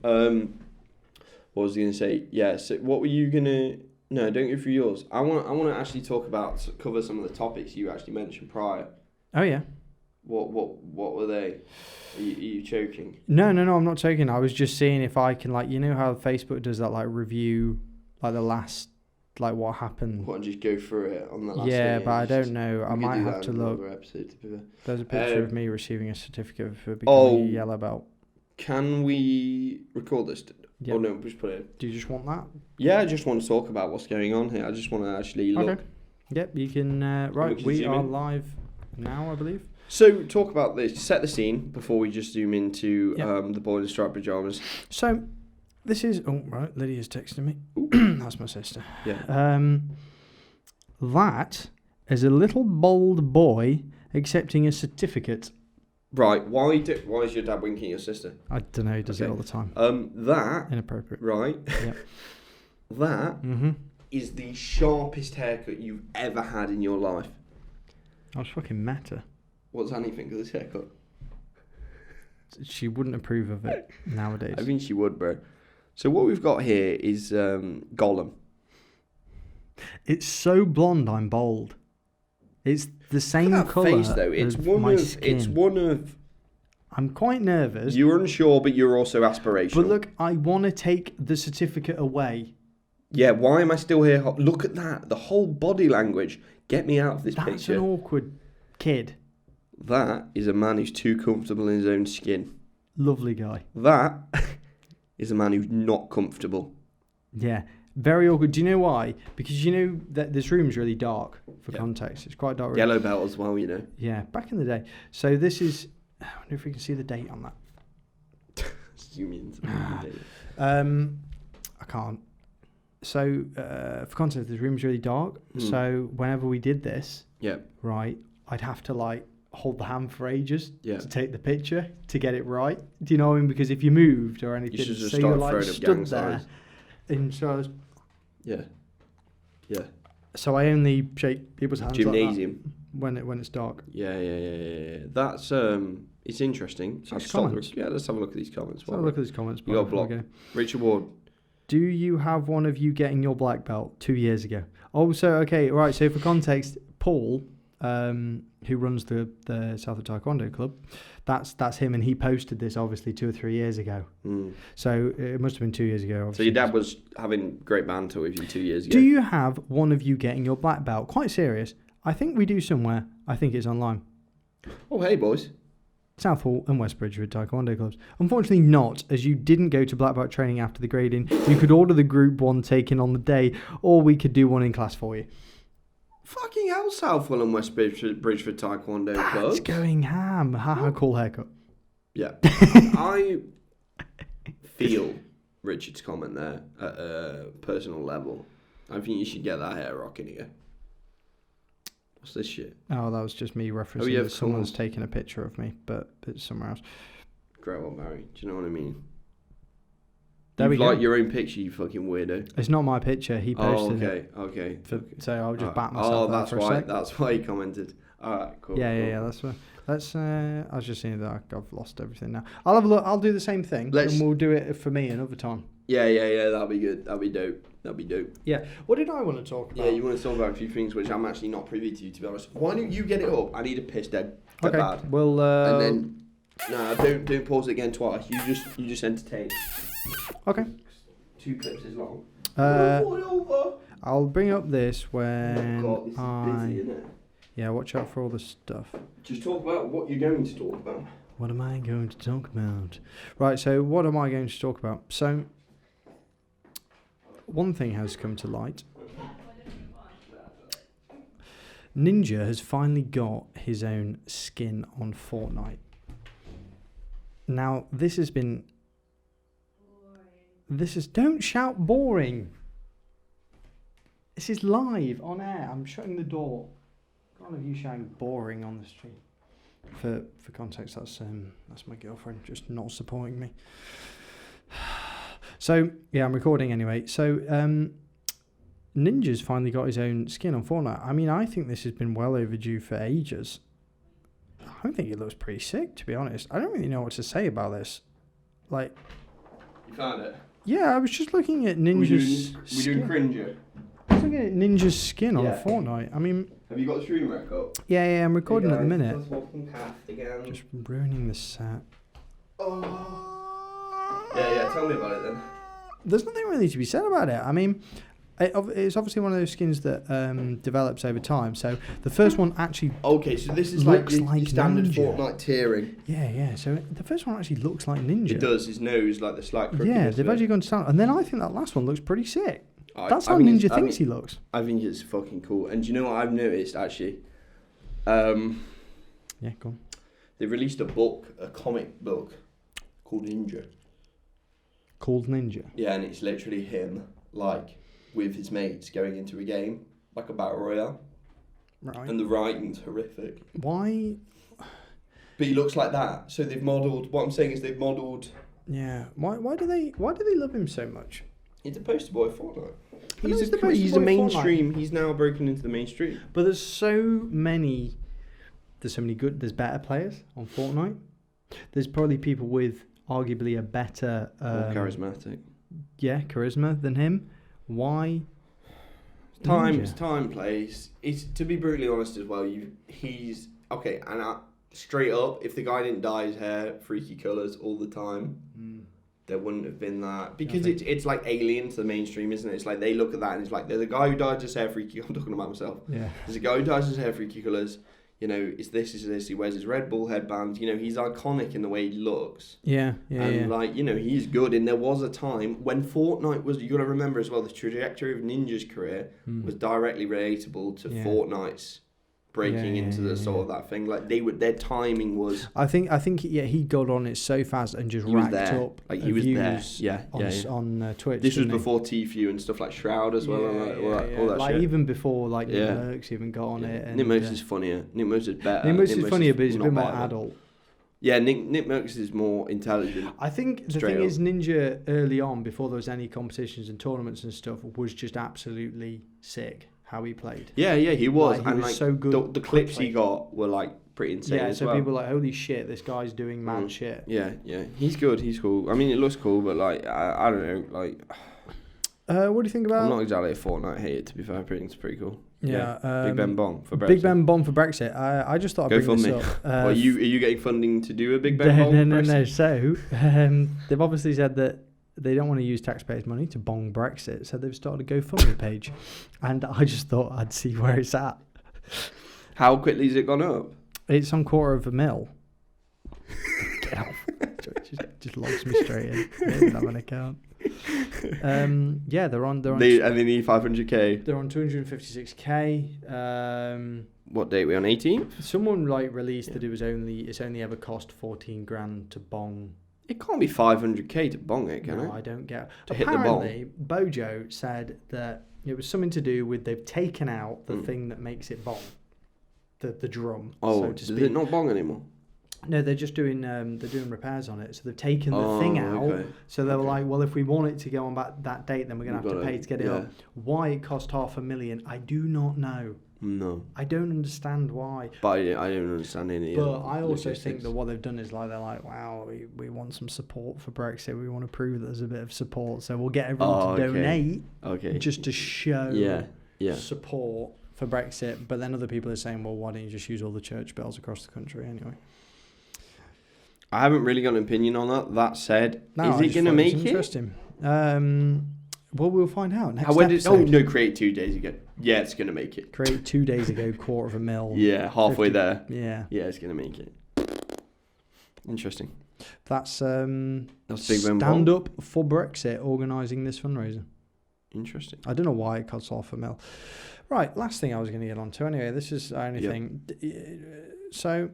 What was I going to say? Yeah, so what were you going to... No, don't go through yours. I want to actually cover some of the topics you actually mentioned prior.
Oh, yeah.
What were they? Are you choking?
No, I'm not joking. I was just seeing if I can, how Facebook does that, review, the last, what happened.
What, and just go through it on the last
Yeah,
thing,
but I
just-
don't know. I
we could
might
do
have
that
to
in
look.
another episode, to be fair.
There's a picture of me receiving a certificate for becoming a yellow belt.
Can we record this?
Yeah.
Oh, no, just put it in.
Do you just want that?
Yeah, I just want to talk about what's going on here. I just want to actually look.
Okay. Yep, you can. Right,
can
we
zoom
are
in.
live now, I believe.
So, talk about this. Set the scene before we just zoom into the boy in striped pajamas.
So, this is... Oh, right, Lydia's texting me. That's my sister.
Yeah.
That is a little bald boy accepting a certificate.
Right. Why is your dad winking at your sister?
I don't know, he does it all the time.
That...
Inappropriate.
Right.
Yep.
That
Mm-hmm.
is the sharpest haircut you've ever had in your life.
I was fucking meta.
What does Annie think of this haircut?
She wouldn't approve of it nowadays.
I think she would, bro. So what we've got here is Gollum.
It's so blonde, I'm bald. It's the same
Look at that
colour
face, though. It's
of
one
my
of.
skin.
It's one of.
I'm quite nervous.
You're unsure, but you're also aspirational.
But look, I want to take the certificate away.
Yeah. Why am I still here? Look at that. The whole body language. Get me out of this
That's
picture.
an awkward kid.
That is a man who's too comfortable in his own skin.
Lovely guy.
That is a man who's not comfortable.
Yeah. Very awkward. Do you know why? Because you know that this room's really dark for context. It's quite dark.
Yellow belt as well, you know.
Yeah, back in the day. So this is... I wonder if we can see the date on that.
Zoom in.
I can't. for context, this room's really dark. So whenever we did this, right, I'd have to like hold the hand for ages to take the picture to get it right. Do you know what I mean? Because if you moved or anything,
You should just
so
start
you're like
throwing up
stood
gang
there,
signs.
and so I was.
Yeah. Yeah.
So I only shake people's hands
Gymnasium.
like that when it's dark.
Yeah. That's it's interesting.
Let's have
a look at these comments.
a look at these comments.
You got blocked. Richard Ward.
Do you have one of you getting your black belt 2 years ago? Oh, so okay, right. So for context, Paul, who runs the Sachtler Taekwondo Club, that's him, and he posted this obviously 2 or 3 years ago. So it must have been 2 years ago. Obviously.
So your dad was having great banter with you 2 years ago.
Do you have one of you getting your black belt? Quite serious. I think we do somewhere. I think it's online.
Oh, hey boys.
Southall and West Bridgewood Taekwondo clubs. Unfortunately not, as you didn't go to black belt training after the grading. You could order the group one taken on the day, or we could do one in class for you.
Fucking hell, Southwell and West Bridgewood Taekwondo Club.
That's going ham. Haha, cool haircut.
Yeah. I feel Richard's comment there at a personal level. I think you should get that hair rocking here. What's this shit?
Oh, that was just me referencing that someone's
course.
taken a picture of me, but it's somewhere else.
Grow up, Barry. Do you know what I mean?
There we
You've
go.
like your own picture, you fucking weirdo.
It's not my picture. He posted it.
Okay.
So I'll just bat myself out for a sec.
That's why he commented. All right, cool.
Yeah. That's why. I was just seeing that I've lost everything now. I'll have a look. I'll do the same thing, and we'll do it for me another time.
Yeah. That'll be good. That'll be dope.
Yeah. What did I want to talk about?
Yeah, you want to talk about a few things which I'm actually not privy to be honest. Why don't you get it up? I need a piss dead
Okay.
bad.
Well.
And then, don't pause it again twice. You just entertain.
Okay.
2 clips is long.
I'll bring up this when
God, this is busy, isn't it?
Yeah, watch out for all the stuff.
Just talk about what you're going to talk about.
What am I going to talk about? Right, so what am I going to talk about? So, one thing has come to light. Ninja has finally got his own skin on Fortnite. Now, this has been... Don't shout boring. This is live on air. I'm shutting the door. None of you shouting boring on the street. For context, that's my girlfriend just not supporting me. So yeah, I'm recording anyway. So Ninja's finally got his own skin on Fortnite. I mean, I think this has been well overdue for ages. I think it looks pretty sick, to be honest. I don't really know what to say about this. Like,
You found it?
yeah, I was just looking at Ninja's.
We doing Cringer?
I was looking at Ninja's skin on
Yeah.
Fortnite. I mean,
Have you got the stream record?
yeah, I'm recording at the minute.
Again.
Just ruining the set.
Yeah, tell me about it then.
There's nothing really to be said about it. I mean, it's obviously one of those skins that develops over time. So the first one actually
Okay, so this is
looks
like
like
your standard
Ninja.
Fortnite tiering.
Yeah. So the first one actually looks like Ninja.
It does, his nose, like the slight crookedness.
Yeah, they've
of it.
actually gone to town. And then I think that last one looks pretty sick. That's
I
how
think
Ninja
it's-
thinks he looks.
I think it's fucking cool. And do you know what I've noticed, actually?
Yeah, go on.
They've released a comic book called Ninja.
Called Ninja.
Yeah, and it's literally him, like, with his mates going into a game, like a battle royale.
Right.
And the writing's horrific.
Why?
But he looks like that. So they've modelled, what I'm saying is they've modelled...
Yeah. Why do they love him so much?
He's a poster boy of Fortnite.
I know he's the poster
He's
boy
a
of
mainstream, he's now broken into the mainstream.
But there's so many good, there's better players on Fortnite. There's probably people with arguably a better...
More charismatic.
Yeah, charisma than him. Why?
Time, place. It's, to be brutally honest as well, he's... Okay, and straight up, if the guy didn't dye his hair freaky colours all the time... There wouldn't have been that, because it's like alien to the mainstream, isn't it? It's like they look at that and it's like there's a guy who dyes his hair freaky. I'm talking about myself.
Yeah.
There's a guy who dyes his hair freaky colours. You know, it's this. He wears his Red Bull headband. You know, he's iconic in the way he looks.
Yeah.
Like, you know, he's good. And there was a time when Fortnite was. You got to remember as well, the trajectory of Ninja's career was directly relatable to Fortnite's breaking into the sort of that thing. Like their timing was.
I think he got on it so fast and just
He was
racked
there.
up
Like he was there.
views
Yeah.
on Twitch.
This was
didn't he?
before Tfue and stuff like Shroud as well. All that
like
shit.
even before like Nick
Yeah.
Merckx even got on it. And,
Nick Merckx is funnier. Nick Merckx is better.
Nick Merckx is funnier, but he's a
not
bit more
better.
adult.
Yeah, Nick Merckx is more intelligent.
I think the
Straight
thing
up.
is, Ninja early on, before there was any competitions and tournaments and stuff, was just absolutely sick how he played.
Yeah, he was.
Like, he
and
was
like
so good
the clips he
quickly.
got were like pretty insane
Yeah,
as
so
well.
people were like, holy shit, this guy's doing mad shit.
Yeah. He's good. He's cool. I mean, it looks cool, but like I don't know. Like
What do you think about?
I'm not exactly a Fortnite hater, to be fair. I think it's pretty cool. Big Ben Bong for Brexit.
Big Ben Bomb for Brexit. I just thought I'd
Go
bring
fund
this
me.
up.
Are you getting funding to do a Big Ben Bong?
No.
Brexit?
So they've obviously said that they don't want to use taxpayers' money to bong Brexit, so they've started a GoFundMe page, and I just thought I'd see where it's at.
How quickly has it gone up?
It's on $250,000. Get off. Just logs me straight in. They don't have an account. Yeah, they're on.
And they need 500k.
They're on 256k.
What date are we on? 18th?
Someone like released that it's only ever cost 14 grand to bong.
It can't be 500k to bong it, can
No,
it?
I don't get.
To hit the bong.
Apparently, Bojo said that it was something to do with they've taken out the thing that makes it bong, the drum.
Oh,
so to
does
speak.
it not bong anymore?
No, they're just doing repairs on it. So they've taken the thing out.
Okay.
So they were like, well, if we want it to go on that date, then we're gonna have to pay to get it up. Why it cost $500,000, I do not know.
No.
I don't understand why.
But I don't understand any.
But I also think that what they've done is like they're like, wow, we want some support for Brexit. We want to prove that there's a bit of support, so we'll get everyone to donate, just to show support for Brexit. But then other people are saying, well, why don't you just use all the church bells across the country anyway?
I haven't really got an opinion on that. That said, is it going to make it?
Interesting. Well, we'll find out next
episode. Create 2 days ago. Yeah, it's going to make it.
Create 2 days ago, $250,000.
Yeah, halfway
50,
there.
Yeah.
Yeah, it's going to make it. Interesting.
That's
Big Ben
Stand
Bong.
Up for Brexit organising this fundraiser.
Interesting.
I don't know why it costs $500,000. Right, last thing I was going to get on to. Anyway, this is the only thing. So,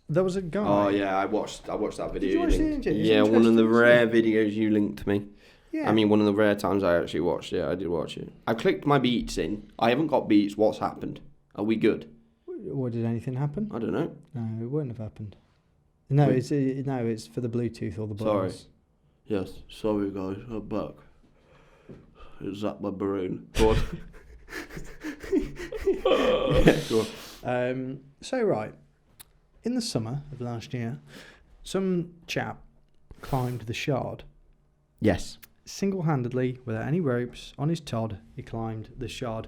there was a guy.
Oh, yeah, I watched that video.
Did you watch it?
Yeah, one of the rare videos you linked to me.
Yeah.
I mean, one of the rare times I actually watched it. I did watch it. I clicked my beats in. I haven't got beats. What's happened? Are we good?
What, did anything happen?
I don't know.
No, it wouldn't have happened. No, it's for the Bluetooth or the buttons.
Sorry. Yes, sorry guys, I'm back. Is that my balloon? Go on. Yeah, go on.
So, right. In the summer of last year, some chap climbed the Shard.
Yes.
Single-handedly, without any ropes, on his Todd, he climbed the Shard.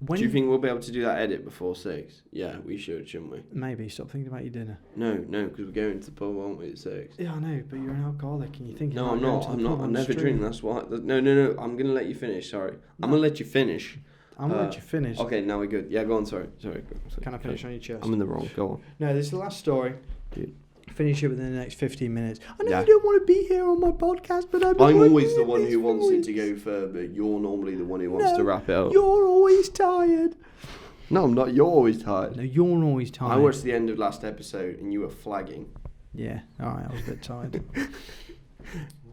Do you think we'll be able to do that edit before 6? Yeah, we should, shouldn't we?
Maybe. Stop thinking about your dinner.
No, because we're going to the pub, aren't we, at 6?
Yeah, I know, but you're an alcoholic and you're thinking
No,
about
I'm
going
not.
to the
I'm
pub
not. I
on
never
stream.
drink. That's why. No. I'm going to let you finish. Sorry. I'm going to let you finish.
I'm going to let you finish.
Okay, now we're good. Yeah, go on. Sorry.
Can I finish on your chest?
I'm in the wrong. Go on.
No, this is the last story.
Dude.
Finish it within the next 15 minutes. I know
Yeah.
you don't want to be here on my podcast, but I'm
always the one who wants it to go further. You're normally the one who wants to wrap it up.
You're always tired.
No, I'm not. You're always tired.
No, you're always tired.
I watched the end of last episode and you were flagging.
Yeah, alright, I was a bit tired.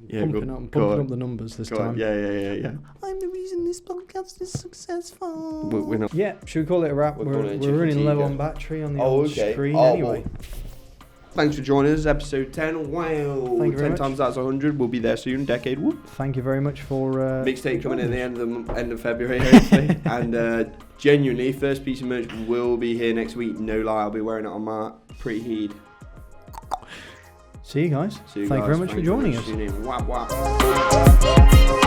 Yeah,
pumping up the numbers this time.
Yeah.
I'm the reason this podcast is successful.
We're not.
Yeah, should we call it a wrap?
We're
We're
calling it
running
Chicken
low
Tiga.
on battery on the
Oh,
old
okay.
screen
Oh,
anyway.
well. Thanks for joining us, episode 10. Wow.
Thank you very
10
much.
times that's 100. We'll be there soon. Decade. Whoop.
Thank you very much for
Mixtape coming at the end of February, hopefully. And genuinely, first piece of merch will be here next week. No lie, I'll be wearing it on my pretty heed.
See you guys.
See you
Thank
guys.
you very much for joining us.
Tuning in. Wap, wap.